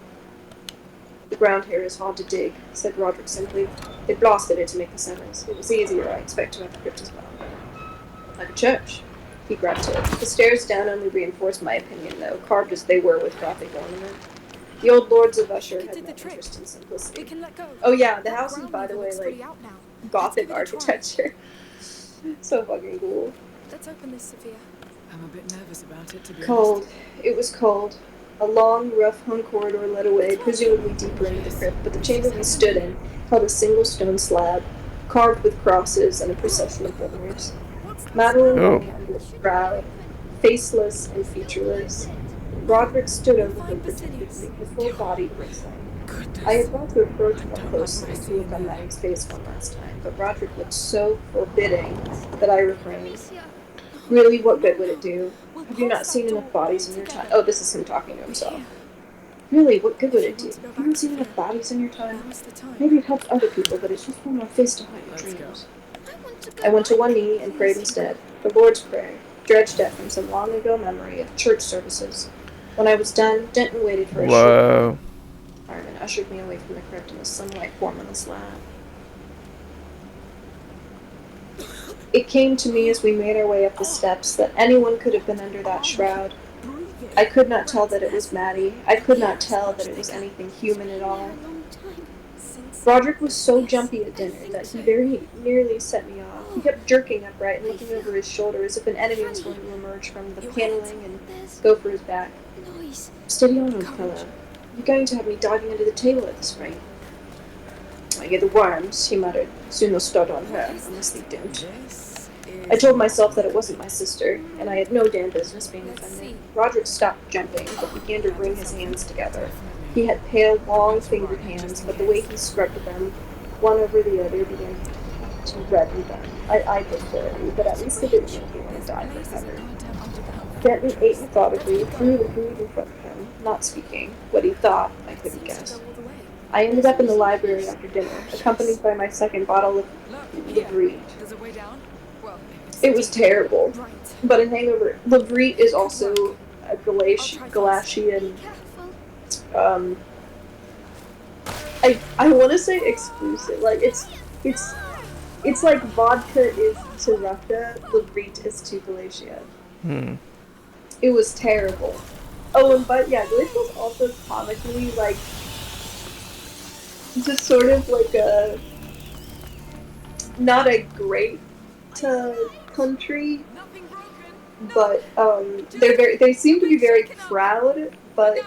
The ground here is hard to dig, said Roderick simply. They blasted it to make the cellars. It was easier, I expect, to have the crypt as well. Like a church. He grunted. The stairs down only reinforced my opinion, though, carved as they were with Gothic ornament. The old lords of Usher could had do no the trick. interest in We simplicity. can let go. Oh yeah, the That house is, ground by the level way, looks like pretty out now. Gothic Let's give it a try. architecture. So fucking cool. Let's open this, Sophia. I'm a bit nervous about it, to be Cold. honest. It was cold. A long, rough-hung corridor led away, presumably deeper into the crypt, but the chamber we stood in held a single stone slab, carved with crosses and a procession of burners. Madeline Oh. lay under its shroud, faceless and featureless. Roderick stood over her protectively, his whole body bristling. I had about to approach more closely to look on Maddie's face one last time, but Roderick looked so forbidding that I refrained. Really, what good would it do? Have you not seen enough bodies in your time? Oh, this is him talking to himself. Really, what good would it do? Have you not seen enough bodies in your time? Now's the time. Maybe it helped other people, but it's just one more face to haunt your Let's go. dreams. I want to go. I went to one knee and prayed instead, the Lord's Prayer, dredged up from some long ago memory of church services. When I was done, Denton waited for a short Whoa. arm and ushered me away from the crypt in the sunlight form on the slab. It came to me as we made our way up the steps that anyone could have been under that shroud. I could not tell that it was Maddie. I could not tell that it was anything human at all. Roderick was so jumpy at dinner that he very nearly set me off. He kept jerking upright and looking over his shoulder as if an enemy was going to emerge from the paneling and There's go for his back. noise. Steady on, old fellow. You're going to have me diving under the table at this rate. I get the worms, he muttered. Soon they'll start on her, unless they don't. This is... I told myself that it wasn't my sister, and I had no damn business being offended. Roderick stopped jumping, but began to wring his hands together. He had pale, long-fingered hands, but the way he scrubbed them, one over the other, began to redden them. I eyed the clarity, but at least it didn't make me want to die forever. Denton ate methodically, threw the food in front of him, not speaking. What he thought, I couldn't guess. I ended up in the library after dinner, accompanied by my second bottle of Levrit. There's a way down? Well, It was terrible, Right. but a hangover. Levrit is also a Galatian. Careful. I want to say exclusive. Like it's like vodka is to Russia, Levrit is to Galatia. It was terrible. Oh, but yeah, Galatia was also comically like just sort of like a not a great country, but they seem to be very proud, but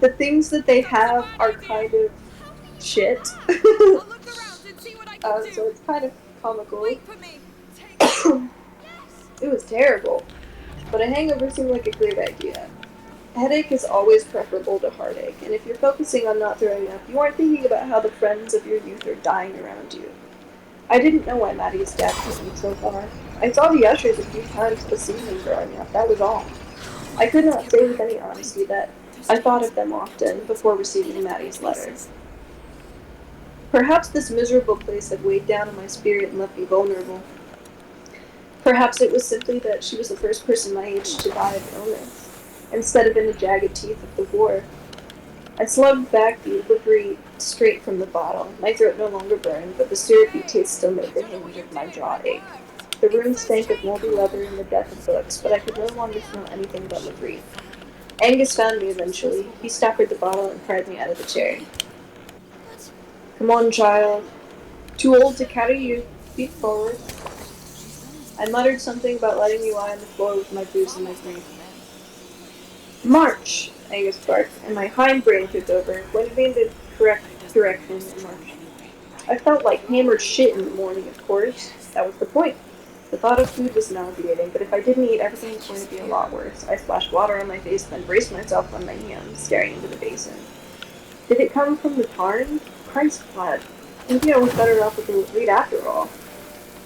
the things that they have are kind of shit. So it's kind of comical. It was terrible, but a hangover seemed like a great idea. A headache is always preferable to heartache, and if you're focusing on not throwing up, you aren't thinking about how the friends of your youth are dying around you. I didn't know why Maddie's death took me so far. I saw the ushers a few times this evening growing up, that was all. I could not say with any honesty that I thought of them often before receiving Maddie's letter. Perhaps this miserable place had weighed down on my spirit and left me vulnerable. Perhaps it was simply that she was the first person my age to die of illness, instead of in the jagged teeth of the war. I slugged back the liquor straight from the bottle. My throat no longer burned, but the syrupy taste still made the hinge of my jaw ache. The room stank of moldy leather and the death of books, but I could no longer smell anything but liquor. Angus found me eventually. He stoppered the bottle and pried me out of the chair. Come on, child. Too old to carry you. Feet forward. I muttered something about letting me lie on the floor with my boots and my grief. March! Angus barked, and my hindbrain took over, pointed me in the correct direction and marched. I felt like hammered shit in the morning, of course. That was the point. The thought of food was nauseating, but if I didn't eat, everything was going to be a lot worse. I splashed water on my face, then braced myself on my hands, staring into the basin. Did it come from the tarn? Christ's blood. Maybe I was better off with the lead after all.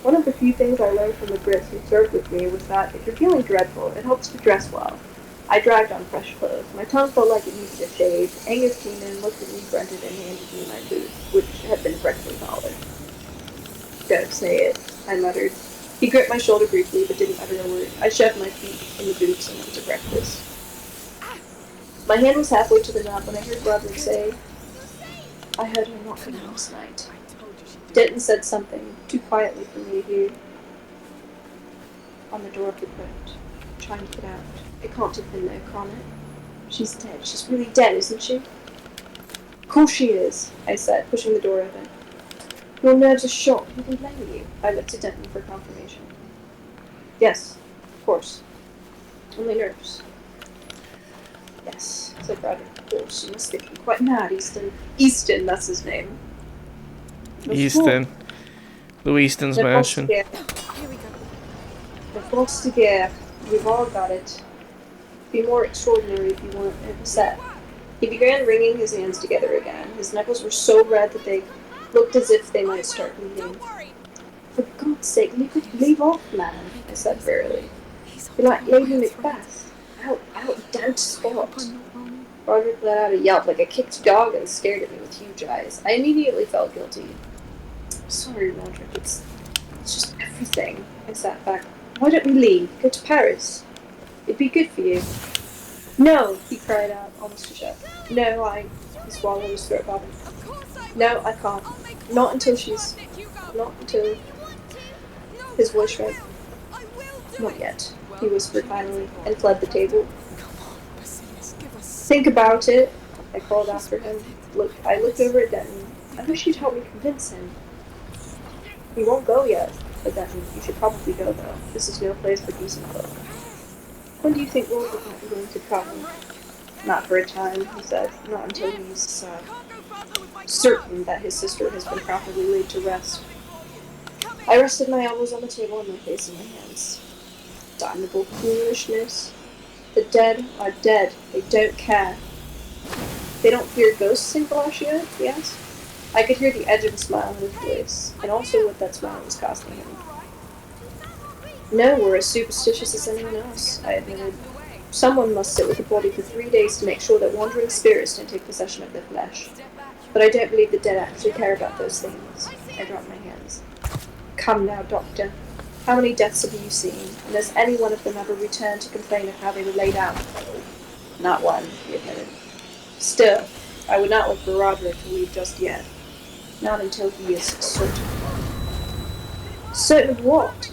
One of the few things I learned from the Brits who served with me was that if you're feeling dreadful, it helps to dress well. I dragged on fresh clothes. My tongue felt like it needed a shave. Angus came in, looked at me, grunted, and handed me my boots, which had been freshly collared. Don't say it, I muttered. He gripped my shoulder briefly, but didn't utter a word. I shoved my feet in the boots and went to breakfast. My hand was halfway to the knob when I heard Roderick say, I heard her knocking last night. Denton said something, too quietly for me to hear. On the door of the boat, trying to get out. It can't have been there, can it? She's dead. She's really dead, isn't she? Of course she is, I said, pushing the door open. Your nerves are shot. Who can blame you? I looked at Denton for confirmation. Yes, of course. Only nerves. Yes, said Roderick. Of course, you must think me quite mad, Easton. Easton, that's his name. Easton. Lou Easton's mansion. Here we go. The foster gear. We've all got it. Be more extraordinary if you weren't upset. He began wringing his hands together again. His knuckles were so red that they looked as if they might start bleeding. For God's sake, leave off, man, I said wearily. You're like Lady Macbeth. Out, down to spot. Roderick let out a yelp like a kicked dog and stared at me with huge eyes. I immediately felt guilty. Sorry, Roderick, it's just everything. I sat back. Why don't we leave? Go to Paris. It'd be good for you. No, he cried out, almost to shut. No, he swallowed his throat bobbing. No, I can't. Not until his voice shrank. Not yet, he whispered finally, and fled the table. Think about it, I called after him. I looked over at Denton. I wish you'd help me convince him. He won't go yet, said Denton. You should probably go, though. This is no place for decent folk. When do you think Wilbur might be going to travel? Not for a time, he said. Not until he's certain that his sister has been properly laid to rest. I rested my elbows on the table and my face in my hands. Damnable foolishness. The dead are dead. They don't care. They don't fear ghosts in Galatia? He asked. I could hear the edge of a smile in his voice, and also what that smile was costing him. No, we're as superstitious as anyone else, I admitted. Someone must sit with the body for 3 days to make sure that wandering spirits don't take possession of their flesh. But I don't believe the dead actually care about those things. I dropped my hands. Come now, Doctor. How many deaths have you seen? And has any one of them ever returned to complain of how they were laid out? Not one, he admitted. Still, I would not look for Roderick to leave just yet. Not until he is certain. Certain of what?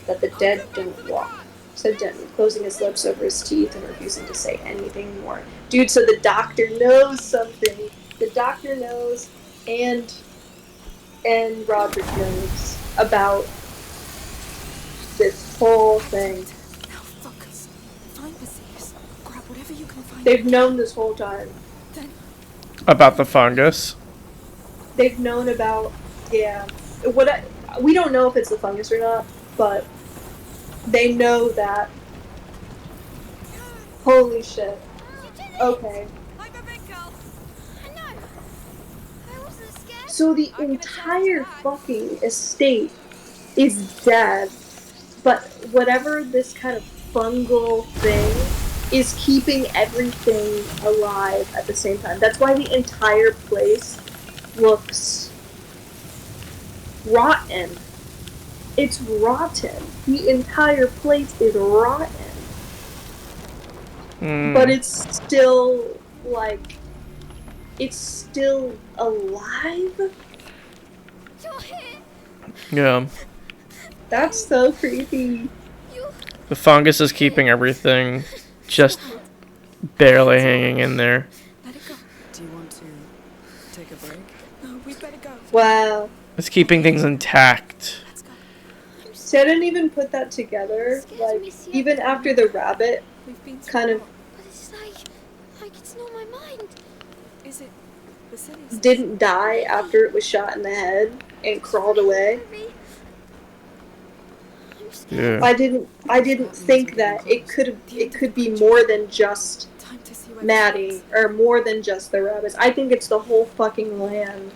That the dead don't walk, said Denton, closing his lips over his teeth and refusing to say anything more. Dude, so the doctor knows something. The doctor knows, and Roderick knows about this whole thing. Now focus. Find the thieves. Grab whatever you can find. They've known this whole time. Then About the fungus. They've known about, yeah. We don't know if it's the fungus or not, but they know that. Holy shit. Okay. I'm a big girl. I know. I wasn't scared. So the entire fucking estate is dead, but whatever this kind of fungal thing is keeping everything alive at the same time. That's why the entire place looks rotten. It's rotten. The entire place is rotten. But it's still, like, it's still alive? You're here. Yeah. That's so creepy. The fungus is keeping everything just barely hanging in there. Let it go. Do you want to take a break? No, we better go. Wow. It's keeping things intact. Let's go. See, I didn't even put that together. Like, even after the rabbit We've been through kind a of lot. But it's like it's not my mind. Is it Basilius? didn't die after it was shot in the head and crawled away. Yeah. I didn't think that it could be more than just Time to see where Maddie, or more than just the rabbits. I think it's the whole fucking land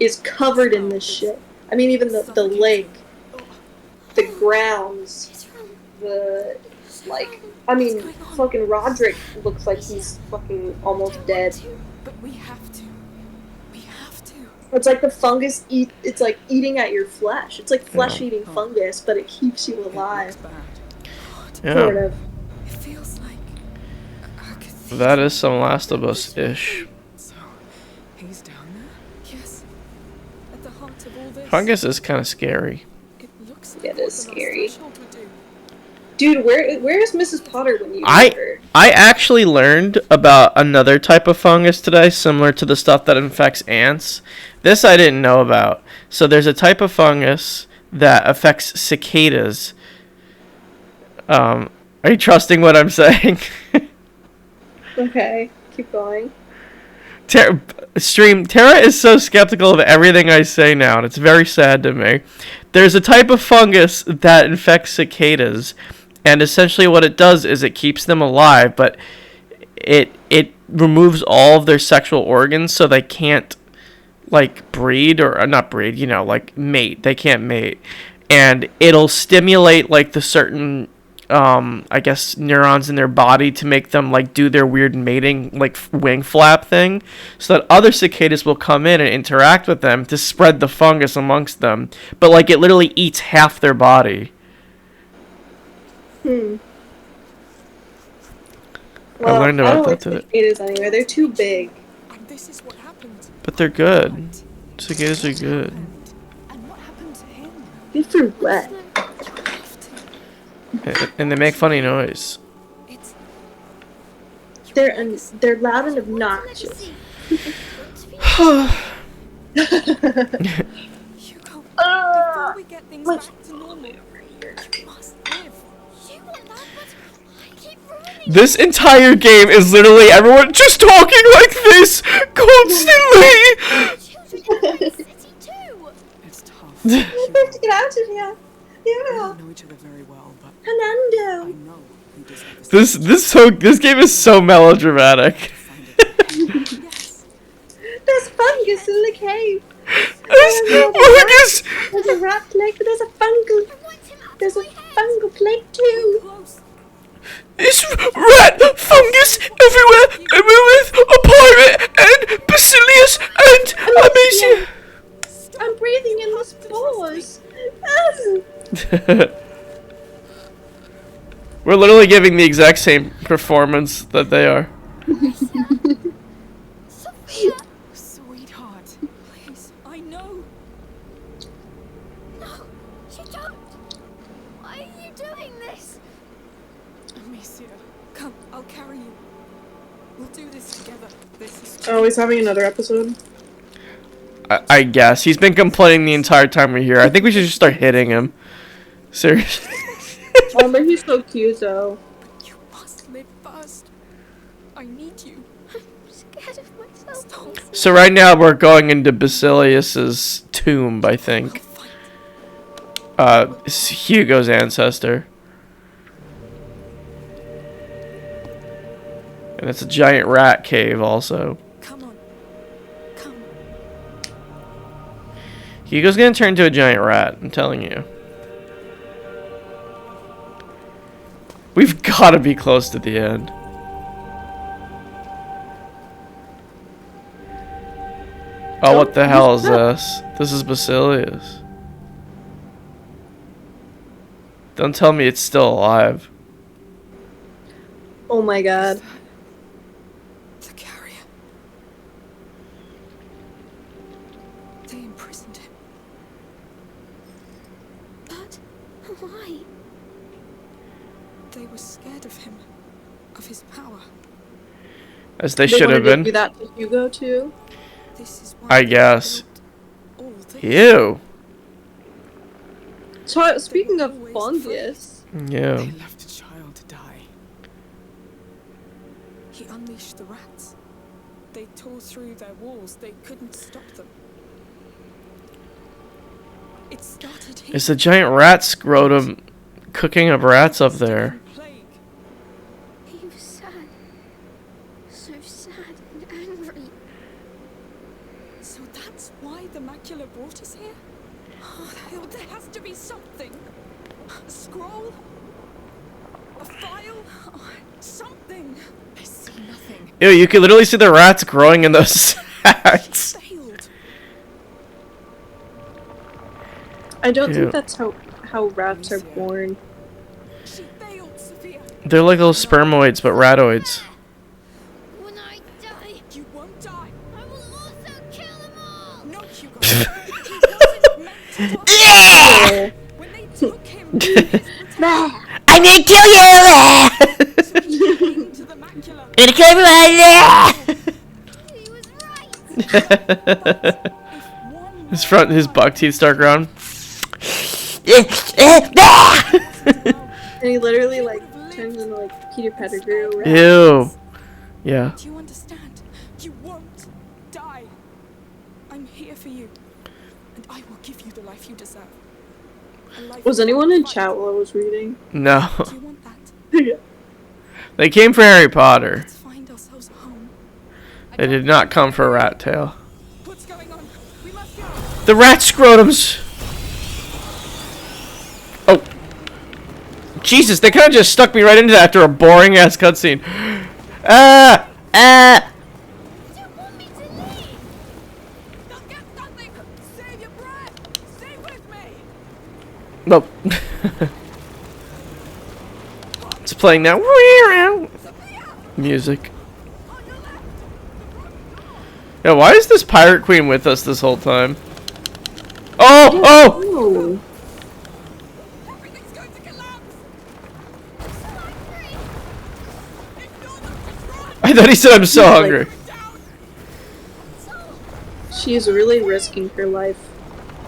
is covered in this shit. I mean, even the lake, the grounds, It's wrong. the, like, I mean, fucking Roderick looks like he's fucking almost dead. But we have to. We have to. It's like the fungus it's like eating at your flesh. It's like flesh-eating fungus, but it keeps you It looks alive, bad. Yeah. sort of. It feels like a cathedral. That is some Last of Us-ish. So, he's down there? Yes. At the heart of all this. Fungus is kind of scary. It looks It like is what the last scary. threshold would do. Dude, where is Mrs. Potter when you I need her? I actually learned about another type of fungus today, similar to the stuff that infects ants. This I didn't know about. So there's a type of fungus that affects cicadas. Are you trusting what I'm saying? Okay, keep going. Tara is so skeptical of everything I say now, and it's very sad to me. There's a type of fungus that infects cicadas, and essentially what it does is it keeps them alive, but it removes all of their sexual organs so they can't, like, breed, or not breed, you know, like, mate. They can't mate. And it'll stimulate, like, the certain I guess neurons in their body to make them like do their weird mating like wing flap thing, so that other cicadas will come in and interact with them to spread the fungus amongst them. But like it literally eats half their body. Well, learned I about don't that like today. cicadas anyway. They're too big. And this is what happened. But they're good. Cicadas are good. And what happened to him? Good for what? And they make funny noise. It's They're loud and obnoxious. Hugo. Before we get things Wait. back to normal, you must live. You want that, but I keep ruining This entire game is literally everyone just talking like this constantly. children in the city too. It's tough. We have to get out of here. We Yeah, don't know each other very well, but I Fernando. know who deserves This game is so melodramatic. Yes. There's fungus in the cave. Fungus. There's a rat plague, but there's a fungal. I want him out There's a of my head. fungal plague too. Close. It's rat fungus everywhere. I'm with a pirate and Basilius and Amicia. I'm breathing in the spores. We're literally giving the exact same performance that they are. Sophia. Sweetheart, please. I know. No, you don't. Why are you doing this? Amicia, come, I'll carry you. We'll do this together. This is Oh, he's having another episode. I guess he's been complaining the entire time we're here. I think we should just start hitting him. Seriously. Oh, but he's so cute though. You must live first. I need you. I'm scared of myself. Stop. So right now we're going into Basilius's tomb, I think. It's Hugo's ancestor. And it's a giant rat cave also. Come on. Come. Hugo's gonna turn into a giant rat, I'm telling you. We've gotta be close to the end. Oh, what the hell is this? This is Basilius. Don't tell me it's still alive. Oh my god. The carrier. They imprisoned him. But why? They were scared of him, of his power. As they should have wanted to do been. that to Hugo too. This is why I they guess. built all this. Ew. So speaking of fungus, Yeah. They left a child to die. He unleashed the rats. They tore through their walls. They couldn't stop them. It started here. It's a giant rat scrotum cooking up rats up there. Plague. He was sad. So sad and angry. So that's why the macula brought us here? Oh, there has to be something. A scroll? A file? Oh, something. I see nothing. Ew, you can literally see the rats growing in those sacks. Failed. I don't Ew. think that's how rats are born. She failed, Sophia. They're like little spermoids, but ratoids. When I die, You won't die. I will also kill them all. No, Hugo. He wasn't meant to die. When they took him, I'm gonna kill you! into the macula. I'm gonna kill everyone! He was right. If one His buck teeth start growing. And he literally like turns into like Peter Pettigrew. Rat. Ew. Yeah. Do you understand? You won't die. I'm here for you, and I will give you the life you deserve. A life Was you anyone in fight chat while I was reading? No. for. Do you want that? They came for Harry Potter. Let's find ourselves a home. They did not come for Rat Tail. What's going on? We must go. The rat scrotums! Oh. Jesus, they kind of just stuck me right into that after a boring ass cutscene. Ah! Ah! You don't want me to leave. They'll get nothing. Save your breath. Stay with me. Nope. It's playing that music. On your left. Yeah, why is this pirate queen with us this whole time? Oh! Oh! Oh. Everything's going to collapse. I'm so angry. Ignore them. Just run. I thought he said I'm so Like- hungry. Down. She's really risking her life.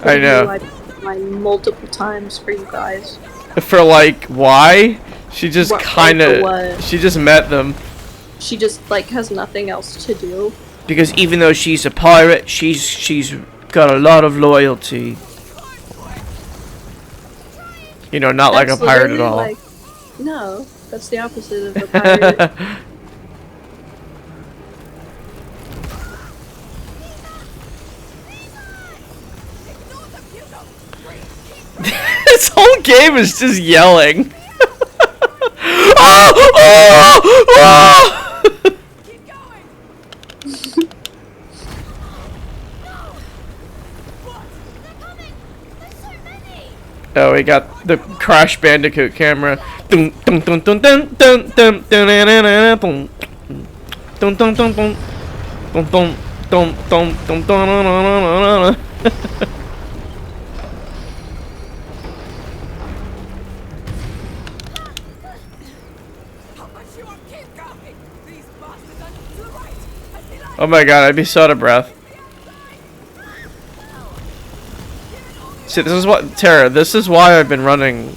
I know. Like multiple times for you guys. For like, why? She just What- kind for of, what? she just met them. She just like has nothing else to do. Because even though she's a pirate, she's got a lot of loyalty. You know, not like a That's pirate at literally all. Like, no, that's the opposite of a pirate. This whole game is just yelling. Oh! Oh! Oh! Keep going. They're coming. There's so many. Oh, we got the Crash Bandicoot camera. Dun, dun, dun, dun, dun, dun, dun, dun, na, na, na, dun. Dun, dun, dun, dun. Dun, dun, dun, dun, dun, dun, na, na, na, na, na. How much you want? Keep going. These bastards are to the right. I see light. Oh my god, I'd be so out of breath. See, this is what, Tara, this is why I've been running.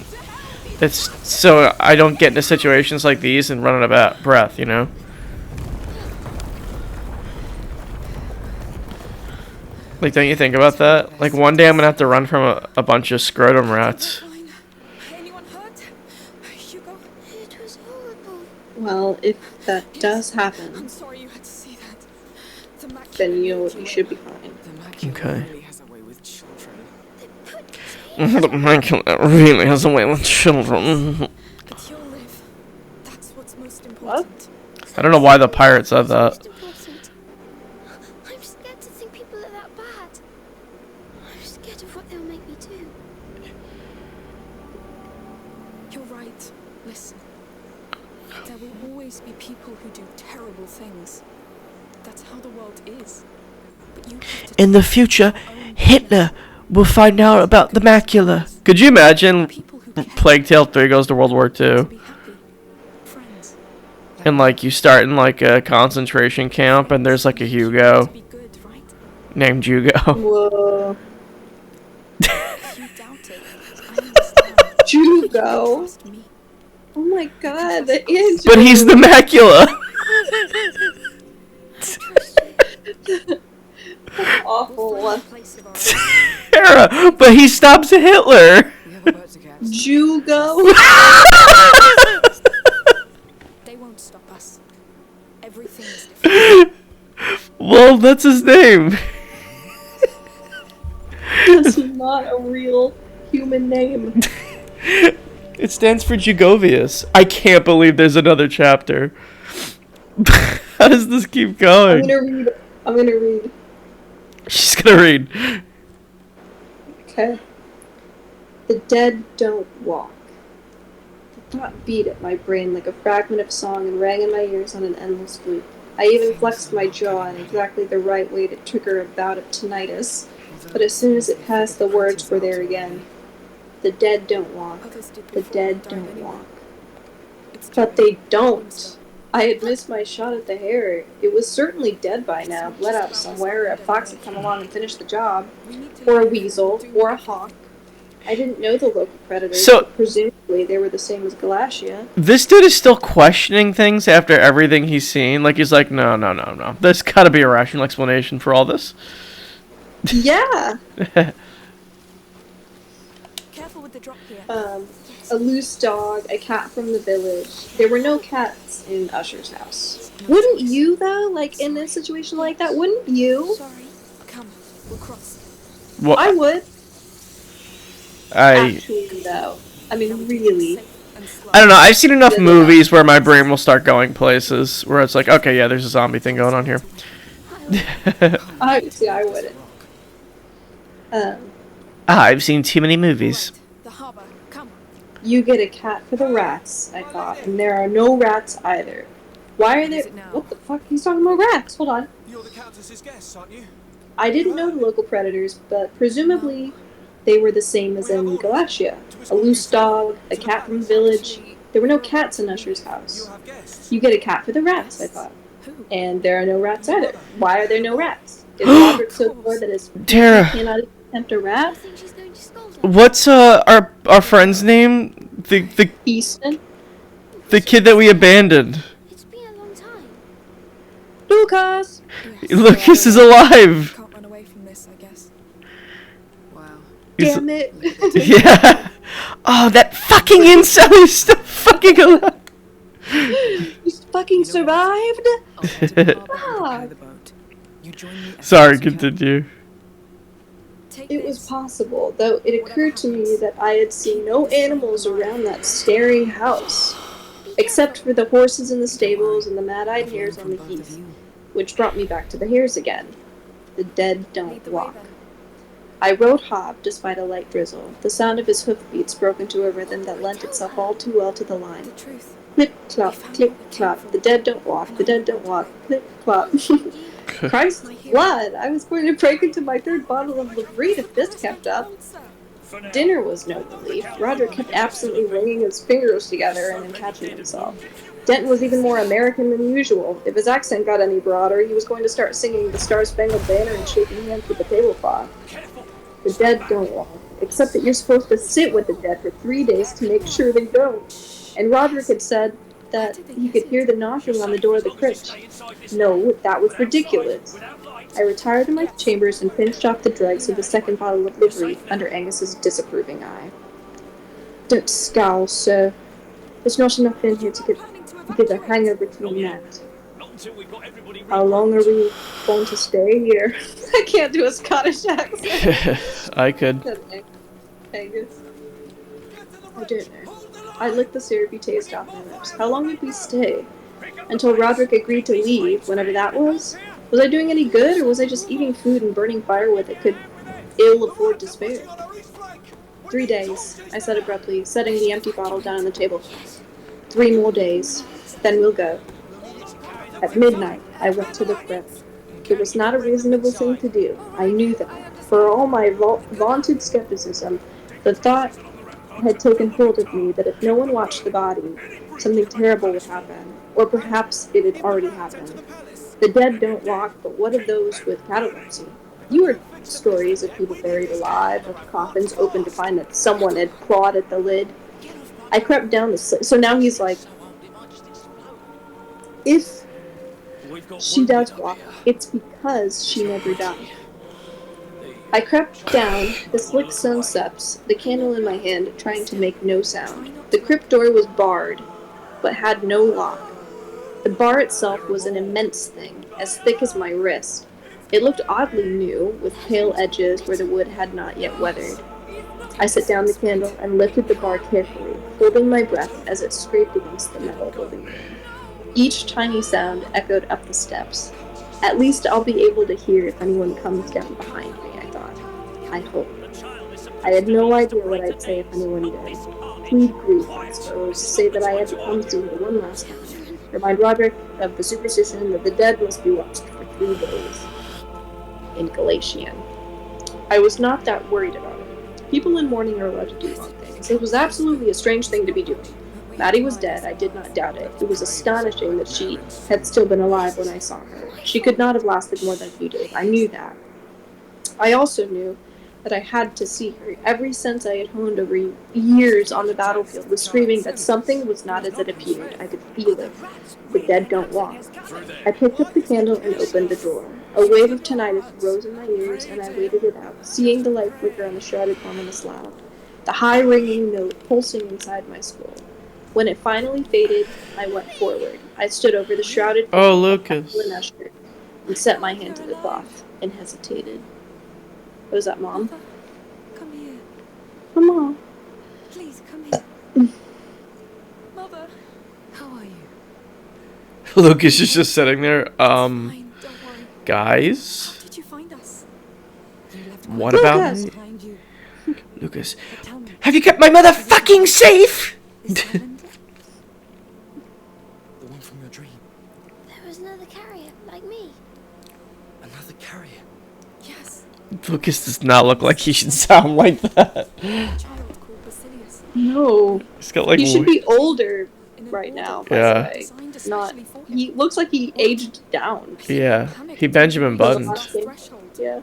It's so I don't get into situations like these and run out of breath, you know? Like, don't you think about that? Like, one day I'm gonna have to run from a bunch of scrotum rats. Fine. Anyone hurt? Hugo? It was horrible. Well, if that does I'm happen, sorry you had to see that. The macula then you killed you should be fine. The macula Okay. really has a way with children. The immaculate really has a way with children. But you'll live. That's what's most important. I don't know why the pirate said that. Most important. I'm scared to think people at that You're right. Listen. There will always be people who do terrible things. That's how the world is. But you have to In the trust future, your own Hitler goodness. will find out about the macula. Could you imagine People who care Plague Tale 3 goes to World War to II? be happy. Friends. And like you start in like a concentration camp and there's like a Hugo To be good, right? named Hugo. Whoa. If you doubt it, I understand. Jugo. Trust me. Oh my god, the Andrew. But he's the macula. awful one. Place of our Sarah, but he stops Hitler. We have a bird to catch. Jugo. They won't stop us. Everything is different. Well, that's his name. That's not a real human name. It stands for Jugovius. I can't believe there's another chapter. How does this keep I'm going? gonna read. She's gonna read. Okay. The dead don't walk. The thought beat at my brain like a fragment of song and rang in my ears on an endless loop. I even flexed my jaw in exactly the right way to trigger a bout of tinnitus, but as soon as it passed, the words were there again. The dead don't walk. Others did The before dead and died don't anyway. walk. It's But true. they don't. I had missed my shot at the hare. It was certainly dead by now, bled out somewhere. A fox had come along and finished the job. We need to Or a learn weasel. to do Or a what we hawk. can. I didn't know the local predators, So- but presumably they were the same as Galatia. This dude is still questioning things after everything he's seen. Like, he's like, no. There's gotta be a rational explanation for all this. Yeah! Careful with the drop here. A loose dog, a cat from the village. There were no cats in Usher's house. Wouldn't you, though? Like, in a situation like that, wouldn't you? Sorry. Come, we'll cross. Well, I would. I Actually, though. I mean, really. Safe and slow. I don't know. I've seen enough Yeah. movies where my brain will start going places where it's like, okay, yeah, there's a zombie thing going on here. I wouldn't. I've seen too many movies. Right. The harbor. Come. You get a cat for the rats, I thought, and there are no rats either. Why are What there? is it now? What the fuck? He's talking about rats. Hold on. You're the Countess's guests, aren't you? I didn't know the local predators, but presumably they were the same as in Galatia. A loose dog, a cat from the village. There were no cats in Usher's house. You'll have guests. You get a cat for the rats, I thought. Who? And there are no rats either. Why are there no rats? Is Roderick so poor that his Tara. he cannot even tempt a rat? I think she's going to scold us. What's our friend's name? Easton? The kid that we abandoned. It's been a long time. Lucas! Yes. Lucas is alive. Can't run away from this, I guess. Wow. He's- Damn it! Yeah. Oh, that fucking incel is still fucking alive. You fucking survived? I'll head to the harbor and Ah. prepare the boat. You join me as Sorry, soon as you can. continue. Take It was this. possible, though it occurred to me that I had seen no animals around that staring house, except for the horses in the stables and the mad-eyed I've hares learned on the from both of heath, you. which brought me back to the hares again. The dead Lead don't the way walk. then. I rode Hob despite a light drizzle. The sound of his hoofbeats broke into a rhythm that lent itself all too well to the line. The truth. Clip, clop, clip, clop. The dead don't walk. The dead don't walk. Clip, clop. Christ's blood! I was going to break into my third bottle of Levreed if this kept up. Dinner was no relief. Roger kept absently wringing his fingers together and then catching himself. Denton was even more American than usual. If his accent got any broader, he was going to start singing the Star-Spangled Banner and shaking hands with the tablecloth. The dead don't walk, except that you're supposed to sit with the dead for 3 days to make sure they don't. And Roderick had said that he could hear the knocking on the door of the crypt. No, that was ridiculous. I retired to my chambers and finished off the dregs of the second bottle of livery under Angus's disapproving eye. Don't scowl, sir. There's not enough in here to get a hangover to a mat. How long are we going to stay here? I can't do a Scottish accent. I could. Angus. I don't know. I licked the syrupy taste off my lips. How long did we stay? Until Roderick agreed to leave, whenever that was? Was I doing any good, or was I just eating food and burning firewood that could ill afford to spare? 3 days, I said abruptly, setting the empty bottle down on the table. 3 more days. Then we'll go. At midnight, I went to the crypt. It was not a reasonable thing to do. I knew that. For all my vaunted skepticism, the thought had taken hold of me that if no one watched the body, something terrible would happen. Or perhaps it had already happened. The dead don't walk, but what of those with catalepsy? You heard stories of people buried alive, of coffins open to find that someone had clawed at the lid. I crept down the so now he's like, if she does walk, it's because she never died. I crept down the slick stone steps, the candle in my hand, trying to make no sound. The crypt door was barred, but had no lock. The bar itself was an immense thing, as thick as my wrist. It looked oddly new, with pale edges where the wood had not yet weathered. I set down the candle and lifted the bar carefully, holding my breath as it scraped against the metal holding me. Each tiny sound echoed up the steps. At least I'll be able to hear if anyone comes down behind me, I thought. I hope. I had no idea what I'd say if anyone did. Plead grief, I suppose, say that I had become Caesar one last time. Remind Roderick of the superstition that the dead must be watched for 3 days. In Galatian. I was not that worried about it. People in mourning are allowed to do wrong things. It was absolutely a strange thing to be doing. Maddie was dead, I did not doubt it. It was astonishing that she had still been alive when I saw her. She could not have lasted more than a few days. I knew that. I also knew that I had to see her. Every sense I had honed over years on the battlefield was screaming that something was not as it appeared. I could feel it. The dead don't walk. I picked up the candle and opened the door. A wave of tinnitus rose in my ears, and I waited it out, seeing the light flicker on the shrouded form on the slab. The high ringing note pulsing inside my skull. When it finally faded, I went forward. I stood over the shrouded form Oh, Lucas. and set my hand to the cloth and hesitated. Was that Mom? Mother, come here. Mama. Please, come here. Mother, how are you? Lucas is just sitting there. Fine, don't worry. Guys, How did you find us? You left what about Lucas. me? behind you. Lucas, But tell me, have you kept my motherfucking safe? is Lavender? The one from your dream. There was another carrier, like me. Another carrier. Yes, Lucas does not look like he should sound like that. a child called Basilius. No. He's got like He should be older In an right order now, by Yeah. the way. designed Not. especially for him. He looks like he aged down. Yeah, Panicked he Benjamin when he Buttoned. crossed the threshold. Yeah.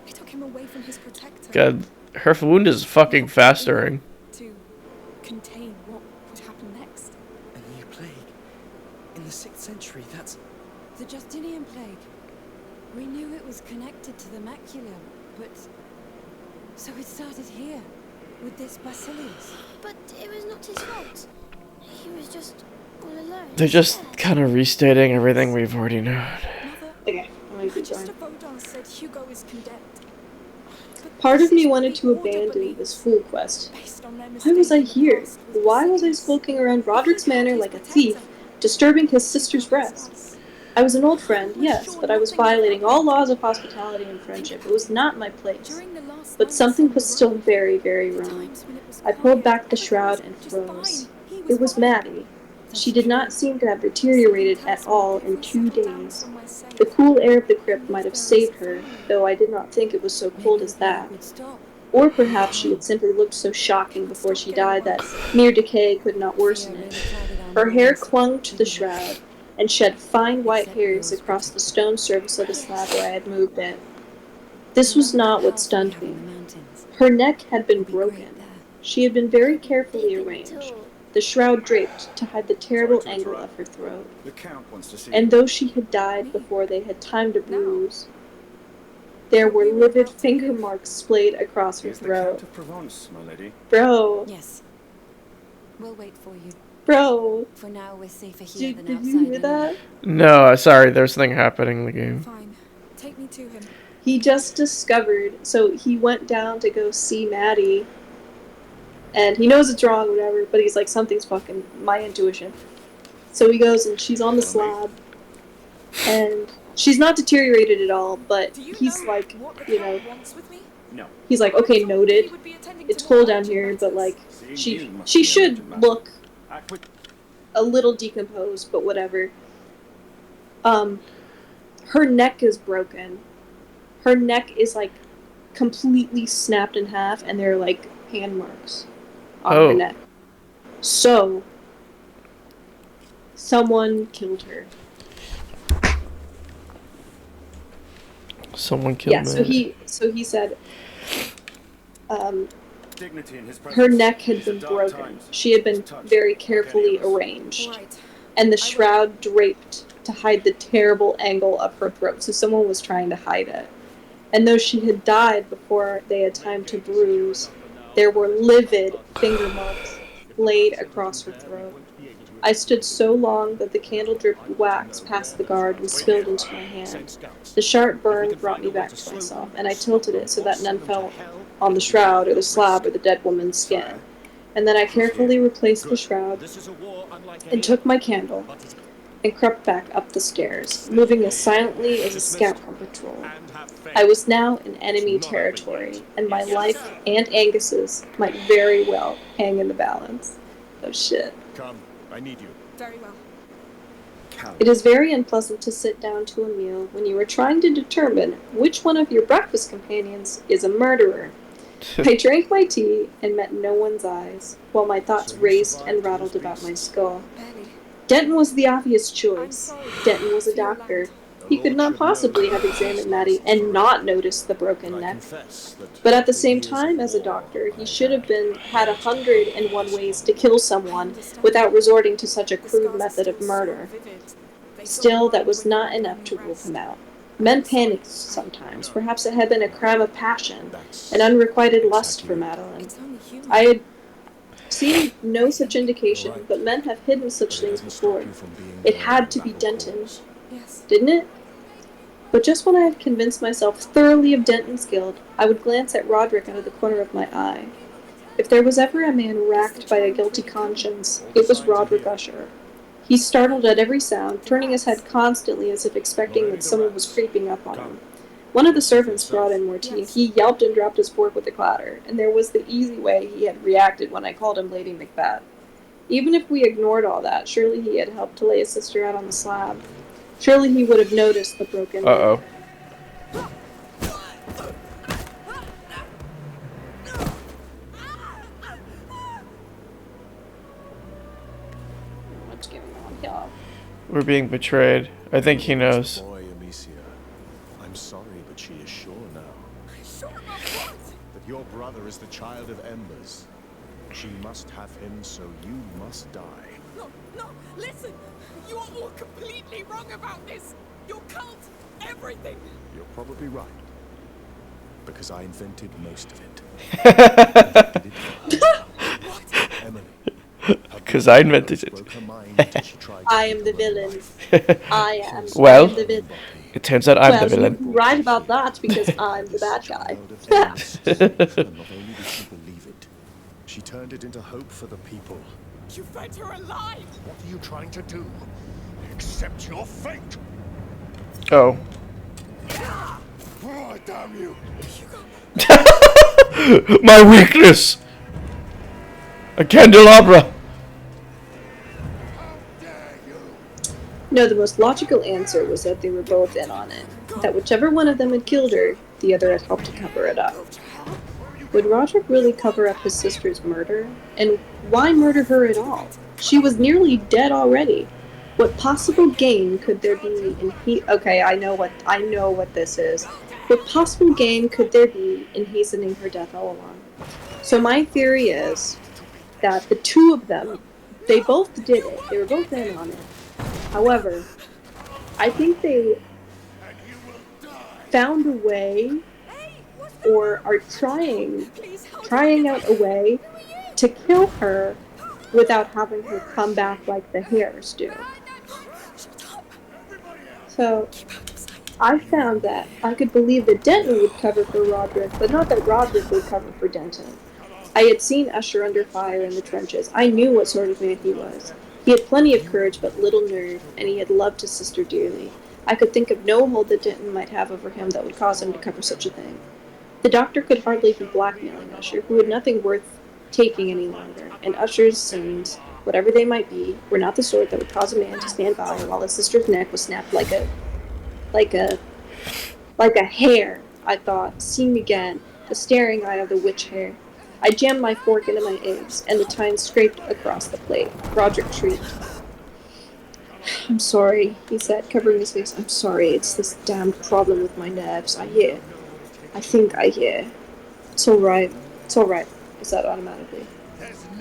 We took him away from his protector. God, her wound is fucking festering. To contain what would happen next. A new plague. In the 6th century, that's... The Justinian plague. We knew it was connected to the macula, but... So it started here, with this Basilius. But it was not his fault. He was just all alone. They're just scared. kind of restating everything we've already known. Mother, Okay, I'm gonna keep Magister going. Bodar said Hugo is condemned. But Part of this me is wanted the to order abandon believes, this fool quest. based on their Why was I mistake in the here? past with Why was I Basilius. skulking around Roderick's He had manor his like a protector. thief, disturbing his sister's rest? I was an old friend, yes, but I was violating all laws of hospitality and friendship. It was not my place. During the last But nights something on was the still road, very, very the wrong. times when it was I pulled quiet, back the everything shroud was and just froze. fine. He It was fine. Maddie. That's She did not true. seem to have deteriorated Something at tells me all if in we 2 settle down days. somewhere safe, The cool air of the and crypt live might have there as saved a her, family, though I did not think it was so maybe cold the as plague that. would stop. Or perhaps she had simply looked so shocking before she died that mere decay could not worsen Fear it. really clouded our Her hair minds, clung to the didn't it? shroud and shed fine white Except hairs yours, across the protected. stone surface of the slab where I had moved it. This was Remember not that what house we stunned have me. in the mountains? Her neck had been It'll be great broken. there. She had been very It'd be carefully big and arranged, tall. the shroud draped to hide the terrible Sorry to angle interrupt. of her throat. The Count wants to see And you. though she had died Me? before they had time to No. bruise, there But were we were livid about to finger leave. marks splayed across her He's the throat. Count of Provence, my lady. Bro, Yes. We'll wait for you. bro, For now, we're safer here did than outside. you hear anyway. that? No, sorry, there's something happening in the game. Fine. Take me to him. He just discovered, so he went down to go see Maddie, and he knows it's wrong, whatever, but he's like, something's fucking my intuition. So he goes, and she's on the slab, and she's not deteriorated at all, but Do you he's know like, what the you know, Count wants with me? No. He's like, okay, noted. It's cold down here, but like, she should look a little decomposed, but whatever. Her neck is broken. Her neck is like completely snapped in half, and there are like hand marks on her neck. So, someone killed her. Someone killed her. Yeah, so he said, her neck had been broken. She had been very carefully arranged, and the shroud draped to hide the terrible angle of her throat. So someone was trying to hide it. And though she had died before they had time to bruise, there were livid finger marks laid across her throat. I stood so long that the candle dripped wax past the guard and spilled into my hand. The sharp burn brought me back to myself, and I tilted it so that none fell on the shroud or the slab or the dead woman's skin. And then I carefully replaced the shroud and took my candle and crept back up the stairs, moving as silently as a scout on patrol. I was now in enemy territory, and my life and Angus's might very well hang in the balance. Oh shit. Come, I need you. Very well. It is very unpleasant to sit down to a meal when you are trying to determine which one of your breakfast companions is a murderer. I drank my tea and met no one's eyes, while my thoughts raced and rattled about my skull. Denton was the obvious choice. Denton was a doctor. He could not possibly have examined Maddie and not noticed the broken neck. But at the same time, as a doctor, he should have had 101 ways to kill someone without resorting to such a crude method of murder. Still, that was not enough to rule him out. Men panicked sometimes. Perhaps it had been a crime of passion, an unrequited lust for Madeline. I had seen no such indication, but men have hidden such things before. It had to be Denton, didn't it? But just when I had convinced myself thoroughly of Denton's guilt, I would glance at Roderick out of the corner of my eye. If there was ever a man racked by a guilty conscience, it was Roderick Usher. He startled at every sound, turning his head constantly as if expecting that someone was creeping up on him. One of the servants brought in more tea. He yelped and dropped his fork with a clatter, and there was the easy way he had reacted when I called him Lady Macbeth. Even if we ignored all that, surely he had helped to lay his sister out on the slab. Surely he would have noticed the broken leg. Uh-oh. What's going on, y'all? We're being betrayed. I think he knows. Boy, Amicia. I'm sorry, but she is sure now. Sure about what? That your brother is the child of embers. She must have him, so you must die. No, listen! You are all completely wrong about this! Your cult, everything! You're probably right. Because I invented most of it. Emily. Because I invented it. I am the villain. I am the villain. It turns out I'm the villain. You're right about that because I'm the bad guy. Not only did she believe it, she turned it into hope for the people. You fed her alive! What are you trying to do? Accept your fate! Oh. Oh, damn you! My weakness! A candelabra! No, the most logical answer was that they were both in on it. That whichever one of them had killed her, the other had helped to cover it up. Would Roderick really cover up his sister's murder? And why murder her at all? She was nearly dead already. What possible gain could there be in Okay, I know what this is. What possible gain could there be in hastening her death all along? So my theory is that the two of them, they both did it. They were both in on it. However, I think they found a way, or are trying out a way to kill her without having her come back like the Hares do. So, I found that I could believe that Denton would cover for Roderick, but not that Roderick would cover for Denton. I had seen Usher under fire in the trenches. I knew what sort of man he was. He had plenty of courage but little nerve, and he had loved his sister dearly. I could think of no hold that Denton might have over him that would cause him to cover such a thing. The doctor could hardly be blackmailing Usher, who had nothing worth taking any longer, and Usher's sins, whatever they might be, were not the sort that would cause a man to stand by while his sister's neck was snapped like a, like a hair, I thought, seeing again the staring eye of the witch hair. I jammed my fork into my eggs, and the tine scraped across the plate. Roderick shrieked. I'm sorry, he said, covering his face. I'm sorry, it's this damned problem with my nerves. I think I hear. It's alright, I said automatically.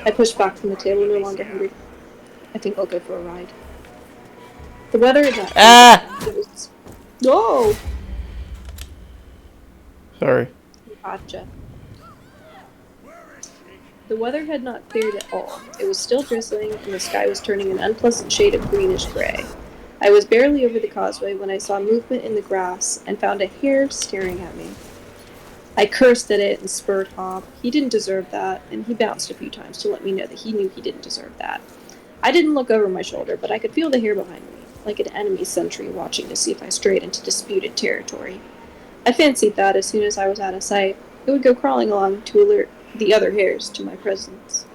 I pushed back from the table, no longer hungry. I think I'll go for a ride. The weather had not cleared. It was... No! Sorry. Gotcha. The weather had not cleared at all. It was still drizzling, and the sky was turning an unpleasant shade of greenish-gray. I was barely over the causeway when I saw movement in the grass and found a hare staring at me. I cursed at it and spurred Hob. He didn't deserve that, and he bounced a few times to let me know that he knew he didn't deserve that. I didn't look over my shoulder, but I could feel the hare behind me, like an enemy sentry watching to see if I strayed into disputed territory. I fancied that as soon as I was out of sight, it would go crawling along to alert the other hares to my presence.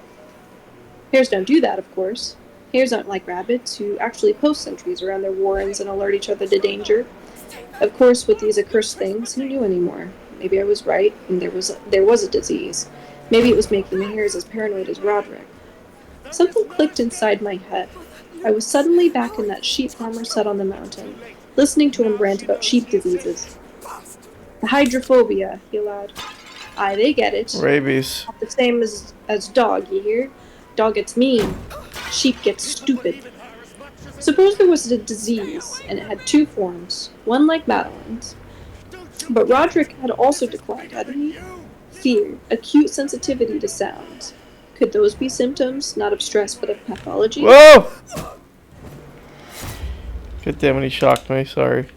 Hares don't do that, of course. Hares aren't like rabbits, who actually post sentries around their warrens and alert each other to danger. Of course, with these accursed things, who knew anymore? Maybe I was right, and there was a disease. Maybe it was making the hares as paranoid as Roderick. Something clicked inside my head. I was suddenly back in that sheep farmer set on the mountain, listening to him rant about sheep diseases. The hydrophobia, he allowed. Aye, they get it. Rabies. Not the same as dog, you hear? Dog gets mean. Sheep gets stupid. Suppose there was a disease, and it had two forms, one like Madeline's. But Roderick had also declined, hadn't he? Fear, acute sensitivity to sounds. Could those be symptoms, not of stress, but of pathology? Whoa! Good damn, when he shocked me, sorry.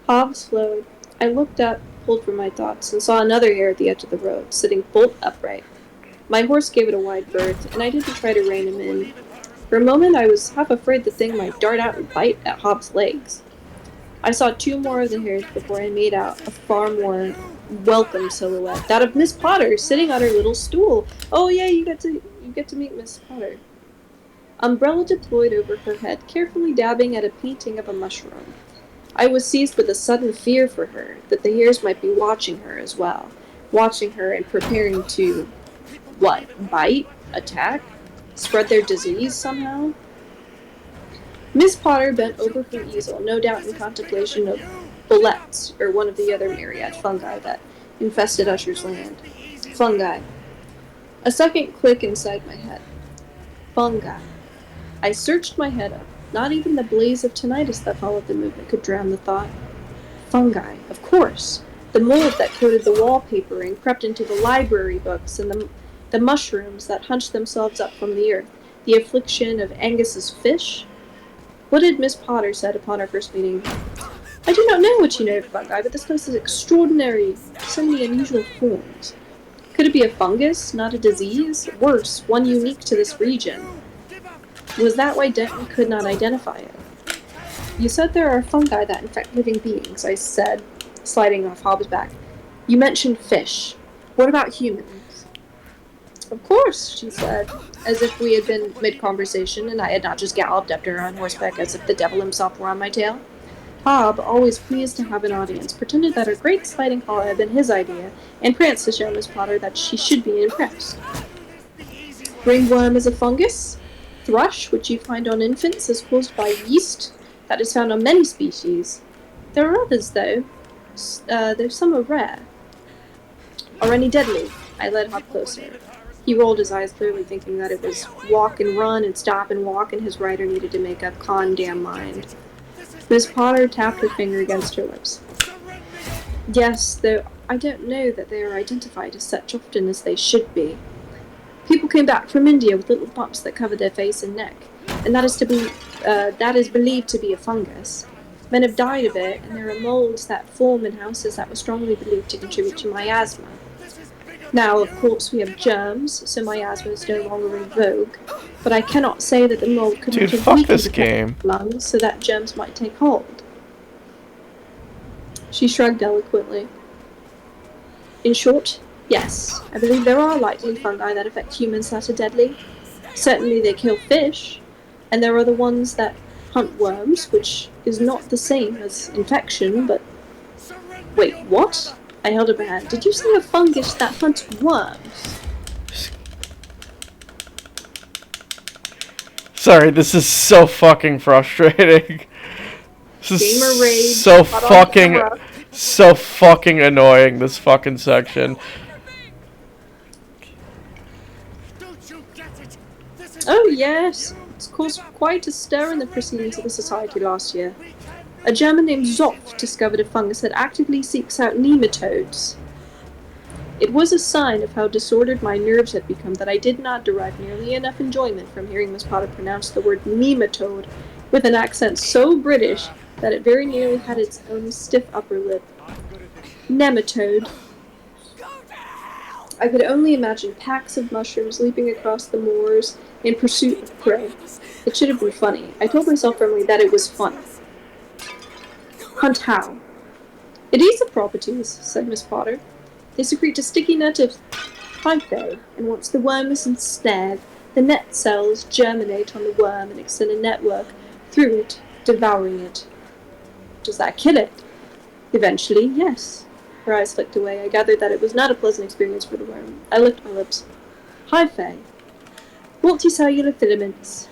Hobbs flowed. I looked up, pulled from my thoughts, and saw another hare at the edge of the road, sitting bolt upright. My horse gave it a wide berth, and I didn't try to rein him in. For a moment I was half afraid the thing might dart out and bite at Hobbs' legs. I saw two more of the hares before I made out a far more welcome silhouette, that of Miss Potter, sitting on her little stool. Oh yeah, you get to meet Miss Potter. Umbrella deployed over her head, carefully dabbing at a painting of a mushroom. I was seized with a sudden fear for her, that the hares might be watching her as well. Watching her and preparing to, what, bite? Attack? Spread their disease somehow? Miss Potter bent over her easel, no doubt in contemplation of bullets, or one of the other myriad fungi that infested Usher's land. Fungi. A second click inside my head. Fungi. I searched my head up. Not even the blaze of tinnitus that followed the movement could drown the thought. Fungi, of course. The mold that coated the wallpaper and crept into the library books, and the mushrooms that hunched themselves up from the earth. The affliction of Angus's fish? What had Miss Potter said upon our first meeting? I do not know what you know of fungi, but this place is extraordinary, so many unusual forms. Could it be a fungus, not a disease? Worse, one unique to this region. Was that why Denton could not identify it? You said there are fungi that infect living beings, I said, sliding off Hobbs' back. You mentioned fish. What about humans? Of course, she said, as if we had been mid-conversation and I had not just galloped up to her on horseback as if the devil himself were on my tail. Hob, always pleased to have an audience, pretended that her great sliding call had been his idea, and pranced to show Miss Potter that she should be impressed. Ringworm is a fungus. Thrush, which you find on infants, is caused by yeast that is found on many species. There are others, though. Some are rare. Are any deadly? I led Hob closer. He rolled his eyes, clearly thinking that it was walk and run and stop and walk, and his rider needed to make up con damn mind. Miss Potter tapped her finger against her lips. Yes, though I don't know that they are identified as such often as they should be. People came back from India with little bumps that covered their face and neck, and that is believed to be a fungus. Men have died of it, and there are molds that form in houses that were strongly believed to contribute to miasma. Now, of course, we have germs, so miasma is no longer in vogue, but I cannot say that the mold could not have weakened the lungs so that germs might take hold. She shrugged eloquently. In short, yes, I believe there are likely fungi that affect humans that are deadly. Certainly they kill fish, and there are the ones that hunt worms, which is not the same as infection, but... Wait, what? I held up a hand. Did you say a fungus that hunts worms? Sorry, this is so fucking frustrating. This Gamer is rage, so caught on fucking, camera. so fucking annoying, this fucking section. Oh yes, it's caused quite a stir in the proceedings of the society last year. A German named Zoff discovered a fungus that actively seeks out nematodes. It was a sign of how disordered my nerves had become that I did not derive nearly enough enjoyment from hearing Miss Potter pronounce the word nematode with an accent so British that it very nearly had its own stiff upper lip. Nematode. I could only imagine packs of mushrooms leaping across the moors in pursuit of prey. It should have been funny. I told myself firmly that it was fun. Hunt how? Adhesive properties, said Miss Potter. They secrete a sticky net of hyphae, and once the worm is ensnared, the net cells germinate on the worm and extend a network through it, devouring it. Does that kill it? Eventually, yes. Her eyes flicked away. I gathered that it was not a pleasant experience for the worm. I licked my lips. Hyphae. Multicellular filaments.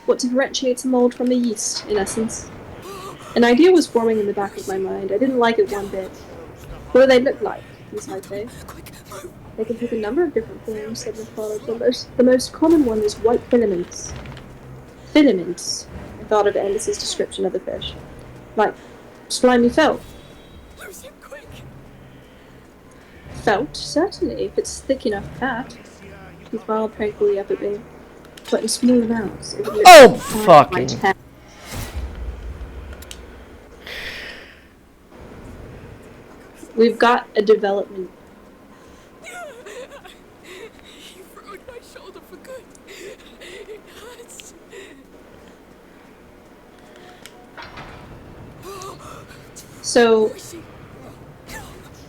What differentiates a mold from a yeast, in essence. An idea was forming in the back of my mind. I didn't like it one bit. What do they look like, these hyphae? They can take a number of different forms, said Miss Potter. The most common one is white filaments. Filaments. I thought of Andis's description of the fish. Like slimy felt. Felt, certainly, if it's thick enough fat. He smiled tranquilly up at me. But in small amounts, it would Oh, fucking. We've got a development. You ruined my shoulder for good. It hurts. So,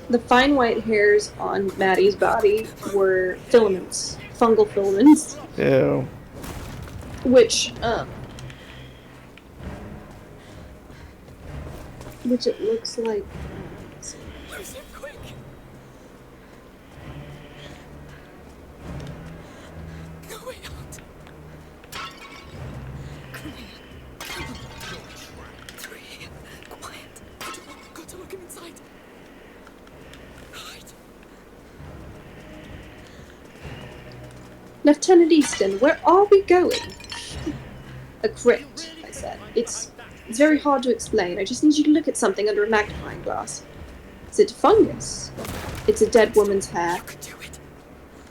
the fine white hairs on Maddie's body were filaments, fungal filaments. Ew. Which it looks like. Use him quick. No way out. Come here. Through here. Quiet. Got to look him inside. Hide. Lieutenant Easton, where are we going? A crypt, I said. It's very hard to explain. I just need you to look at something under a magnifying glass. Is it fungus? It's a dead woman's hair. You can do it.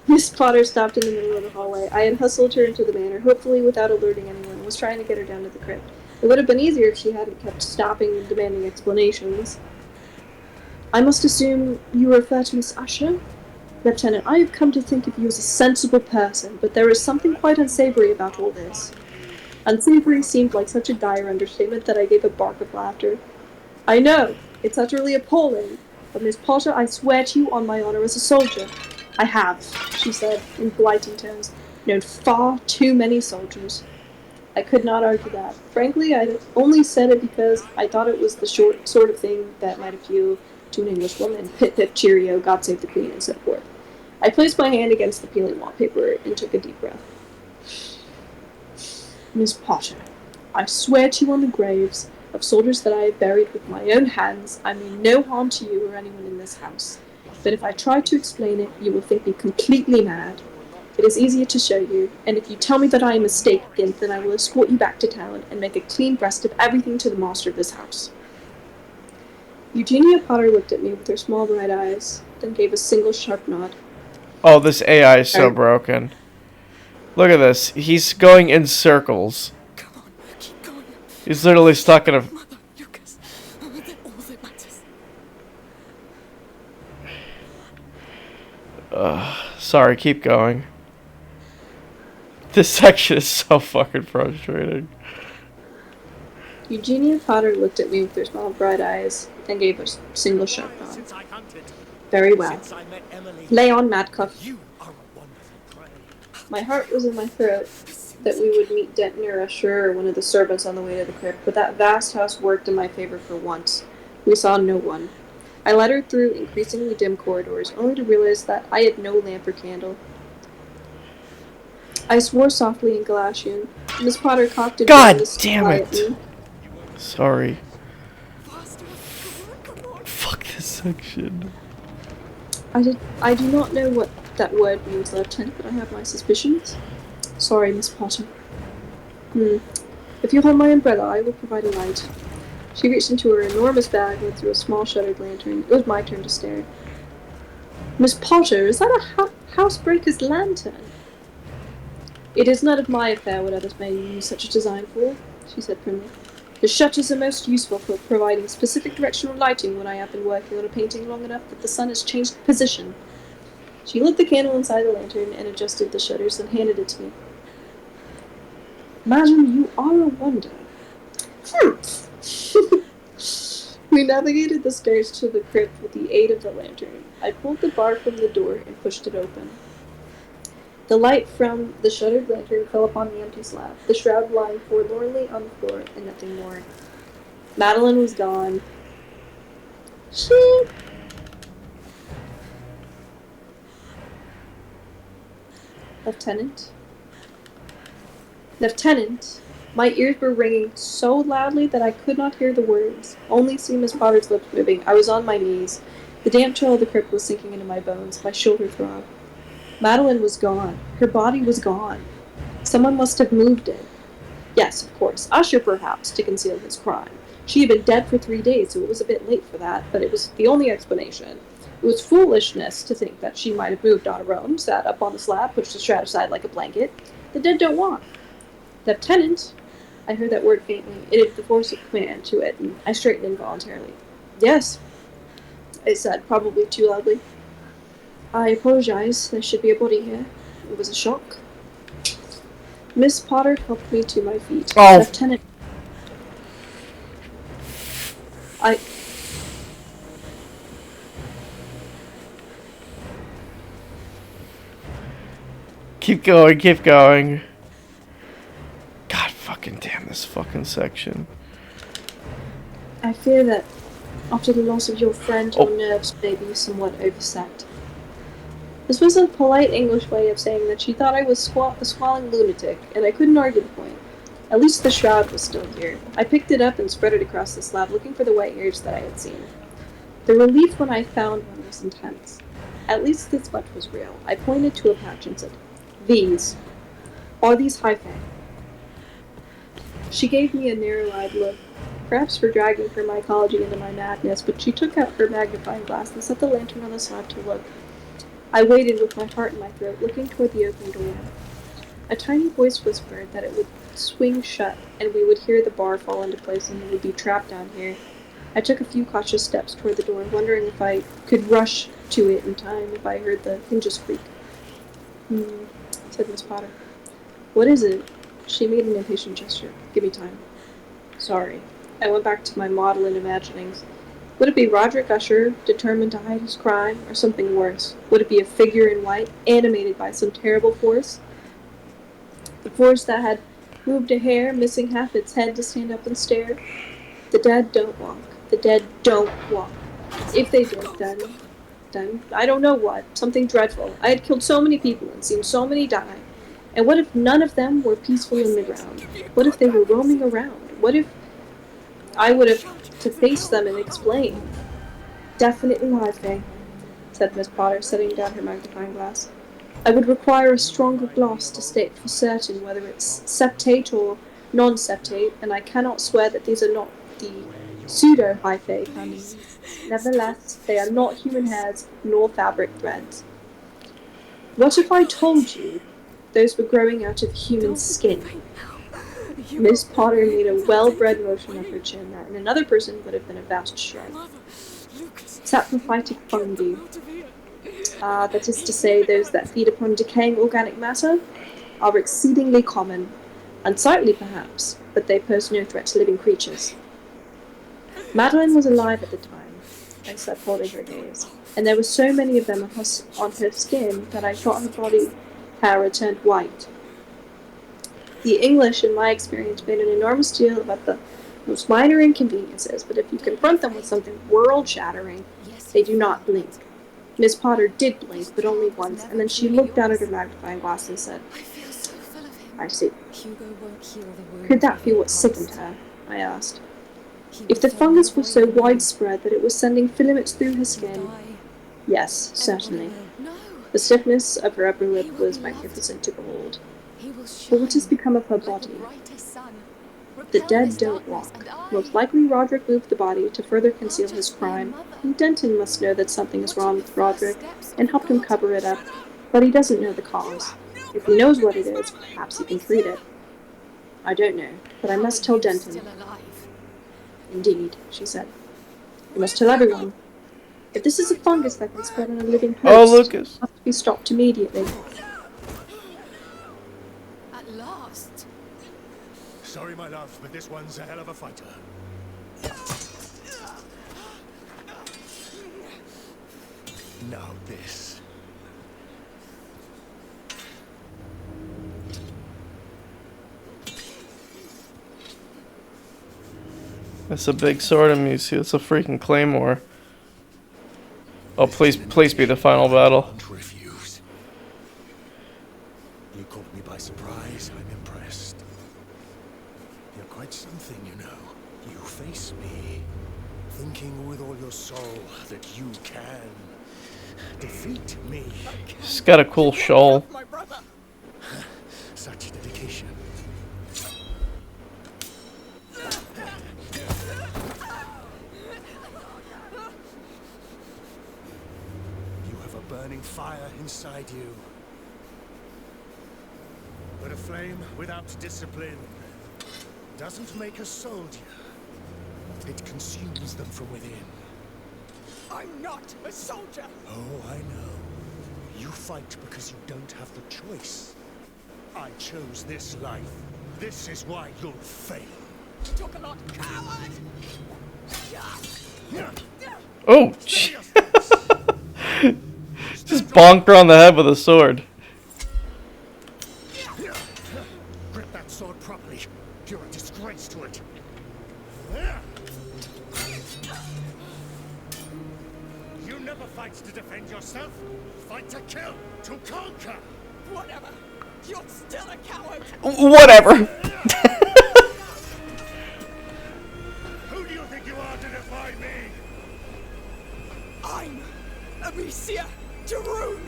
Miss Potter stopped in the middle of the hallway. I had hustled her into the manor, hopefully without alerting anyone, and was trying to get her down to the crypt. It would have been easier if she hadn't kept stopping and demanding explanations. I must assume you refer to Miss Usher? Lieutenant, I have come to think of you as a sensible person, but there is something quite unsavory about all this. Unsavory seemed like such a dire understatement that I gave a bark of laughter. I know, it's utterly appalling, but Miss Potter, I swear to you on my honor as a soldier. I have, she said, in blighting tones, known far too many soldiers. I could not argue that. Frankly, I only said it because I thought it was the sort of thing that might appeal to an Englishwoman. Pip pip cheerio, God save the Queen, and so forth. I placed my hand against the peeling wallpaper and took a deep breath. Miss Potter, I swear to you on the graves of soldiers that I have buried with my own hands, I mean no harm to you or anyone in this house. But if I try to explain it, you will think me completely mad. It is easier to show you, and if you tell me that I am mistaken, then I will escort you back to town and make a clean breast of everything to the master of this house. Eugenia Potter looked at me with her small bright eyes, then gave a single sharp nod. Oh, this AI is so broken. Look at this. He's going in circles. Come on, keep going. He's literally stuck in a... Mother, Lucas, they're all that matters. Sorry, keep going. This section is so fucking frustrating. Eugenia Potter looked at me with her small bright eyes and gave a single sharp nod. Very well. Since I met Emily, Lay on, Madcuff. you are a wonderful prey. My heart was in my throat that we would meet Denton or Usher or one of the servants on the way to the crypt, but that vast house worked in my favor for once. We saw no one. I led her through increasingly dim corridors, only to realize that I had no lamp or candle. I swore softly in Galatian. Miss Potter cocked a gun God to damn spy at it. me. Sorry. Faster, come on. Fuck this section. I do not know what that word means, Lieutenant, but I have my suspicions. Sorry, Miss Potter. If you hold my umbrella, I will provide a light. She reached into her enormous bag and went through a small shuttered lantern. It was my turn to stare. Miss Potter, is that a housebreaker's lantern? It is none of my affair what others may use such a design for, she said primly. The shutters are most useful for providing specific directional lighting when I have been working on a painting long enough that the sun has changed position. She lit the candle inside the lantern and adjusted the shutters, then handed it to me. Madam, you are a wonder. We navigated the stairs to the crypt with the aid of the lantern. I pulled the bar from the door and pushed it open. The light from the shuttered lantern fell upon the empty slab, the shroud lying forlornly on the floor, and nothing more. Madeline was gone. She... Lieutenant? Lieutenant? My ears were ringing so loudly that I could not hear the words, only see Miss Potter's lips moving. I was on my knees. The damp chill of the crypt was sinking into my bones. My shoulder throbbed. Madeline was gone. Her body was gone. Someone must have moved it. Yes, of course. Usher, perhaps, to conceal his crime. She had been dead for 3 days, so it was a bit late for that, but it was the only explanation. It was foolishness to think that she might have moved on her own, sat up on the slab, pushed the shroud aside like a blanket. The dead don't walk. Lieutenant? I heard that word faintly. It had the force of command to it, and I straightened involuntarily. Yes, I said, probably too loudly. I apologize. There should be a body here. It was a shock. Miss Potter helped me to my feet. Oh. Lieutenant... Keep going, keep going. God fucking damn this fucking section. I fear that after the loss of your friend, your nerves may be somewhat overset. This was a polite English way of saying that she thought I was a squalling lunatic, and I couldn't argue the point. At least the shroud was still here. I picked it up and spread it across the slab, looking for the white ears that I had seen. The relief when I found one was intense. At least this much was real. I pointed to a patch and said, "These. Are these hyphae?" She gave me a narrow-eyed look, perhaps for dragging her mycology into my madness, but she took out her magnifying glass and set the lantern on the slab to look. I waited with my heart in my throat, looking toward the open door. A tiny voice whispered that it would swing shut, and we would hear the bar fall into place and we would be trapped down here. I took a few cautious steps toward the door, wondering if I could rush to it in time if I heard the hinges creak. Said Miss Potter. What is it? She made an impatient gesture. Give me time. Sorry. I went back to my maudlin imaginings. Would it be Roderick Usher, determined to hide his crime, or something worse? Would it be a figure in white, animated by some terrible force? The force that had moved a hair, missing half its head to stand up and stare? The dead don't walk. The dead don't walk. If they did, then, I don't know what. Something dreadful. I had killed so many people and seen so many die. And what if none of them were peaceful in the ground? What if they were roaming around? What if I would have to face them and explain? Definitely hyphae, said Miss Potter, setting down her magnifying glass. I would require a stronger glass to state for certain whether it's septate or non-septate, and I cannot swear that these are not the pseudo-hyphae found in these. Nevertheless, they are not human hairs nor fabric threads. What if I told you those were growing out of human skin? Miss Potter made a well-bred motion of her chin that in another person would have been a vast shrug. Saprophytic fungi. That is to say, those that feed upon decaying organic matter, are exceedingly common. Unsightly, perhaps, but they pose no threat to living creatures. Madeline was alive at the time, I said, holding her gaze. and there were so many of them on her skin that I thought her body hair had turned white. The English, in my experience, made an enormous deal about the most minor inconveniences, but if you confront them with something world-shattering, they do not blink. Miss Potter did blink, but only once, and then she looked down at her magnifying glass and said, I feel so full of him. I see. Hugo won't heal the wound. Could that be what sickened her? I asked. If the fungus was so widespread that it was sending filaments through her skin, yes, certainly. The stiffness of her upper lip was magnificent to behold. But what has become of her body? The dead don't walk. Most likely Roderick moved the body to further conceal his crime, and Denton must know that something is wrong with Roderick and helped him cover it up, but he doesn't know the cause. If he knows what it is, perhaps he can treat it. I don't know, but I must tell Denton. Indeed, she said. You must tell everyone. If this is a fungus that can spread on a living host, Oh, Lucas. it must be stopped immediately. At last. Sorry, my love, but this one's a hell of a fighter. Now this. That's a big sword, Amicia. It's a freaking claymore. Oh, please be the final battle. Won't refuse. You caught me by surprise. I'm impressed. You're quite something, you know. You face me, thinking with all your soul that you can defeat me. She's got a cool shawl. My brother. Such dedication. You have a burning fire inside you. But a flame without discipline doesn't make a soldier. It consumes them from within. I'm not a soldier. Oh, I know. You fight because you don't have the choice. I chose this life. This is why you'll fail. Took a lot, coward. Oh, just bonked her on the head with a sword. Grip that sword properly. You're a disgrace to it. You never fight to defend yourself. Fight to kill, to conquer. Whatever. You're still a coward. Whatever. Who do you think you are to defy me? I'm Amicia Daroon.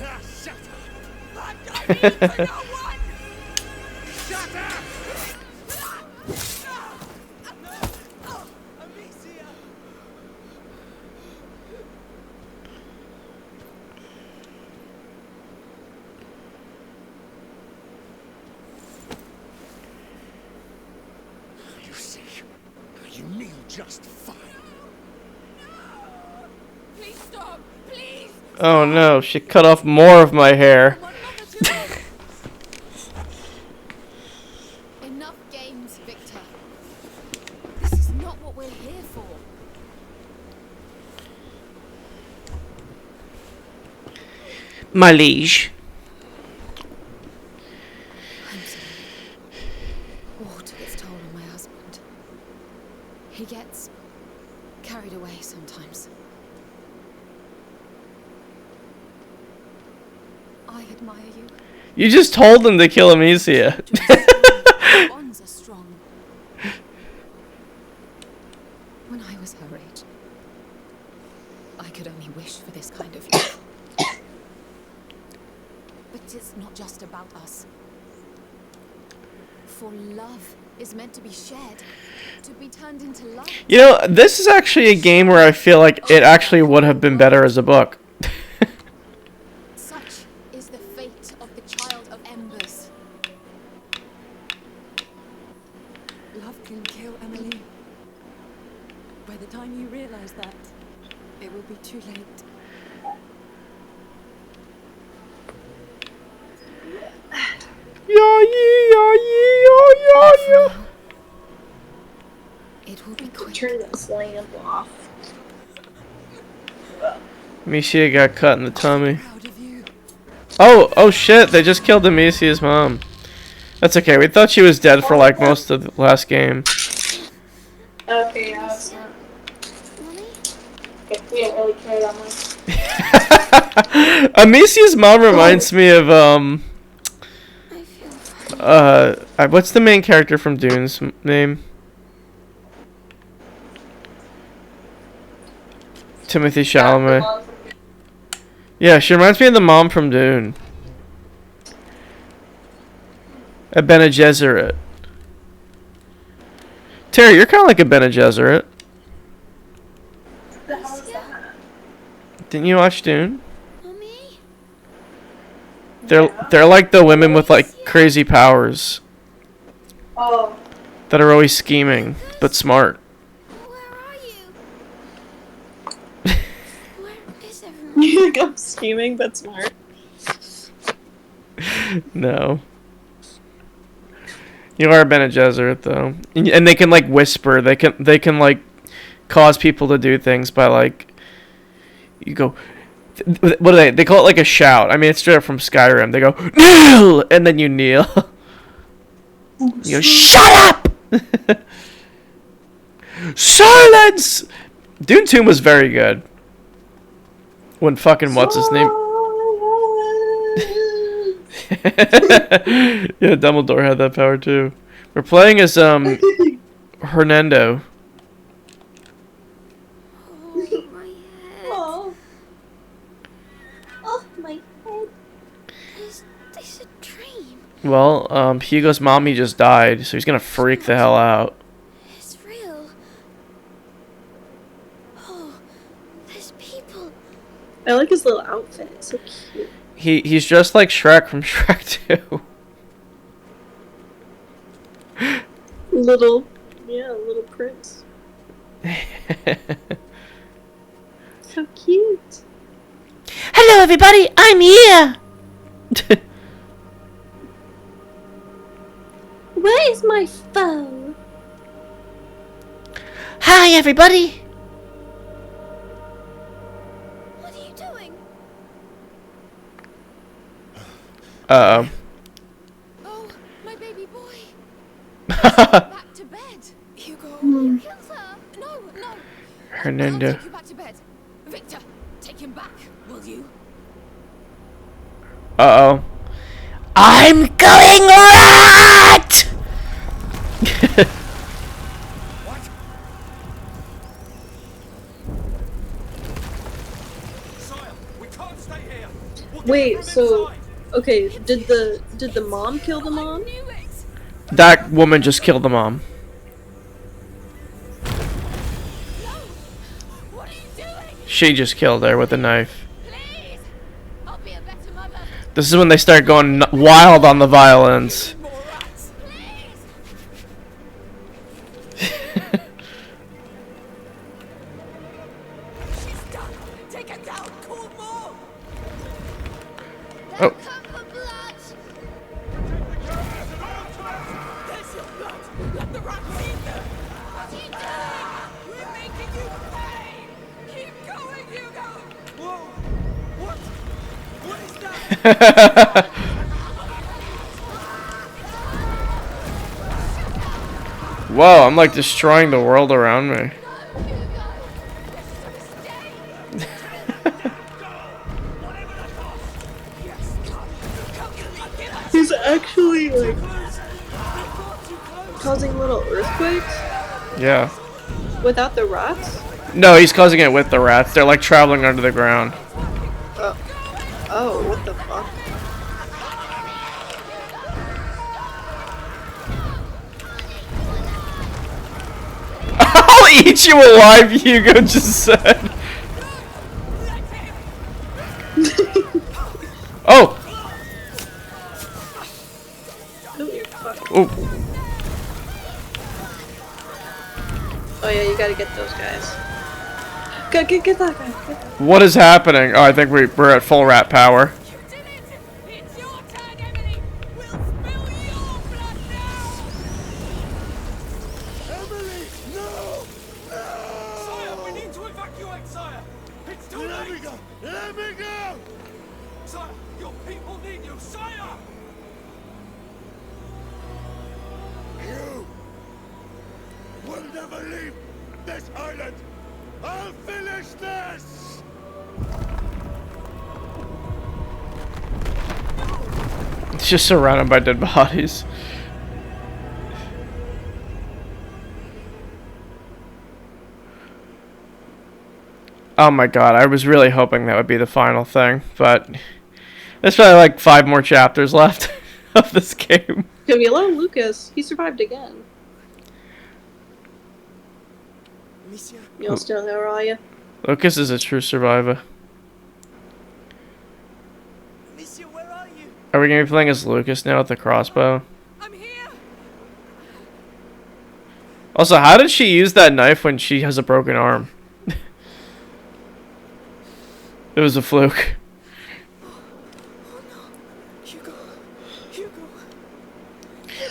Ah, shut up. I'm gonna be for no one. Shut up! Amicia. You see, you kneel just fine. Please stop. Please. Oh no, she cut off more of my hair. Enough games, Victor. This is not what we're here for. My liege. I'm sorry. War took its toll on my husband. He gets carried away sometimes. I admire you. You just told him to kill Amicia. Your bonds are strong. When I was her age, I could only wish for this kind of love. But it's not just about us. For love is meant to be shared, to be turned into light. You know, this is actually a game where I feel like it actually would have been better as a book. Such is the fate of the child of embers. Love can kill, Emily. By the time you realize that, it will be too late. It will be quick. Turn this lamp off. Amicia got cut in the tummy. Proud of you. Oh shit, they just killed Amicia's mom. That's okay, we thought she was dead for like most of the last game. Okay, yeah, it's not. We didn't really care that much. Amicia's mom reminds me of what's the main character from Dune's name? Timothy Chalamet. Yeah, she reminds me of the mom from Dune. A Bene Gesserit. Terry, you're kind of like a Bene Gesserit. The hell is that? Didn't you watch Dune? Mommy? They're like the women with like crazy powers Oh. that are always scheming but smart. Where are you? Where is everyone? You think I'm scheming but smart? No. You are a Bene Gesserit though, and they can like whisper. They can like cause people to do things by like. You go. What do they? They call it like a shout. I mean, it's straight up from Skyrim. They go kneel, and then you kneel. You go shut up. Silence. Dune 2 was very good. When fucking what's his name? Yeah, Dumbledore had that power too. We're playing as Hernando. Oh, my head. Oh. Oh, my head. Is this a dream? Well, Hugo's mommy just died, so he's gonna freak the hell out. It's real. Oh, there's people. I like his little outfit. It's so cute. He's just like Shrek from Shrek 2. Little prince. So cute. Hello, everybody. I'm here. Where is my phone? Hi, everybody. What are you doing? Uh-oh. Oh, my baby boy. Hernando. Back to bed. Hugo. You killed her. No. I'll Hernando. take you back to bed. Victor, take him back, will you? Uh-oh. I'm going rat! Sire, we can't stay here. We'll get Wait, from so inside. okay, did the mom kill the mom? Knew it. That woman just killed the mom. What are you doing? She just killed her with a knife. Please. I'll be a better mother. This is when they start going wild on the violins. More rats. Please. She's done. Take her down. Call more. Oh. Come for blood. There's your blood. Let the rats eat them. What are you doing? We're making you pay. Keep going, Hugo. Whoa! What? What is that? Whoa, I'm like destroying the world around me. He's actually like causing little earthquakes Yeah. without the rats? No, he's causing it with the rats. They're like traveling under the ground. Oh, what the fuck? I'll eat you alive, Hugo just said. Oh! Oh. Oh yeah, you gotta get those guys. Get that guy. Get that. What is happening? Oh, I think we're at full rat power. You did it. It's your turn, Emily. We'll spill your blood now. Emily! No! Sire, we need to evacuate, sire! It's too late! never leave this island. I'll finish this. It's just surrounded by dead bodies. Oh my god, I was really hoping that would be the final thing, but there's probably like 5 more chapters left of this game. Camilo, Lucas, he survived again. Amicia, You all still there, are you? Lucas is a true survivor. Amicia, where are you? Are we gonna be playing as Lucas now with the crossbow? I'm here. Also, how did she use that knife when she has a broken arm? It was a fluke. Hugo. Hugo.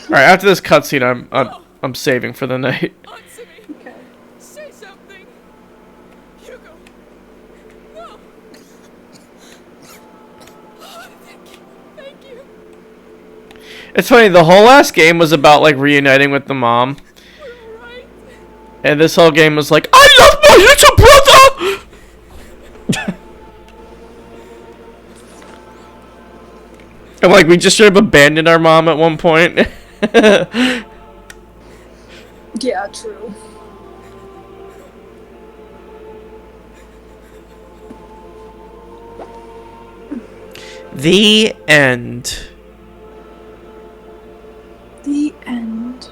Alright, after this cutscene, I'm saving for the night. Answer me. Okay. Say something. Hugo. No. Oh, thank you. Thank you. It's funny, the whole last game was about like reuniting with the mom. We're alright. And this whole game was like, I love my little brother! And like, we just sort of abandoned our mom at one point. Yeah, true. The end. The end.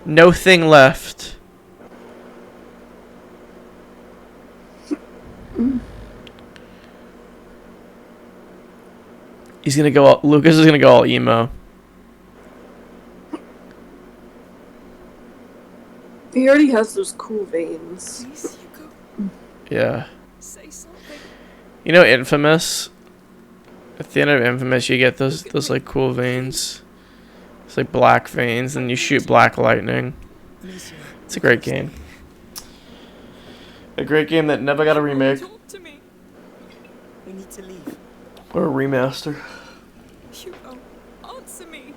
Nothing left. He's gonna go all, Lucas is gonna go all emo. He already has those cool veins. Please, Hugo. Yeah. Say something. You know Infamous? At the end of Infamous you get those like cool veins. It's like black veins and you shoot black lightning. Amicia. It's a great game. A great game that never got a remake Talk to me. We need to leave. or a remaster. Hugo. Answer me.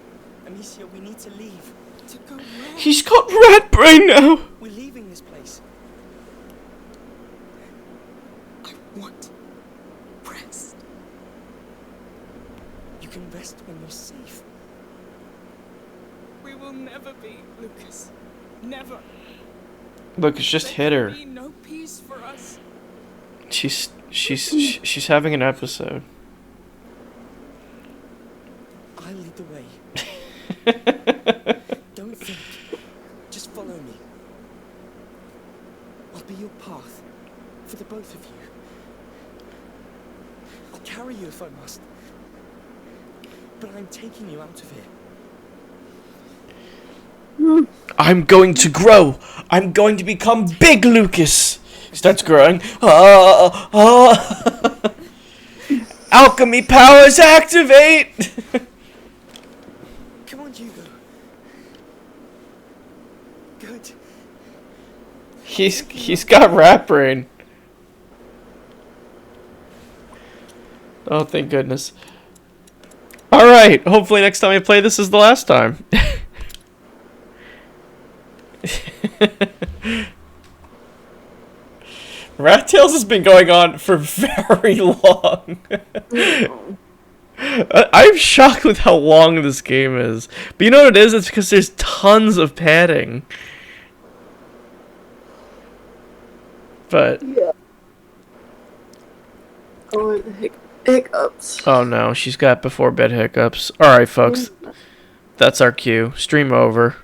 Amicia, we need to leave. To go where? He's got rat brain now. We're leaving this place. I want rest. You can rest when you're safe. We will never be, Lucas. Never. Look, it's just hit her. There will be no peace for us. She's having an episode. I'll lead the way. Don't think. Just follow me. I'll be your path. For the both of you. I'll carry you if I must. But I'm taking you out of here. I'm going to grow. I'm going to become big, Lucas. Starts growing. Alchemy powers activate. Come on, Hugo. Good. He's got rat brain. Oh, thank goodness. All right. Hopefully next time I play this is the last time. Rat Tails has been going on for very long. I'm shocked with how long this game is. But you know what it is? It's because there's tons of padding. But Yeah. Oh, the hiccups. oh no, she's got before bed hiccups. All right, folks. That's our cue. Stream over.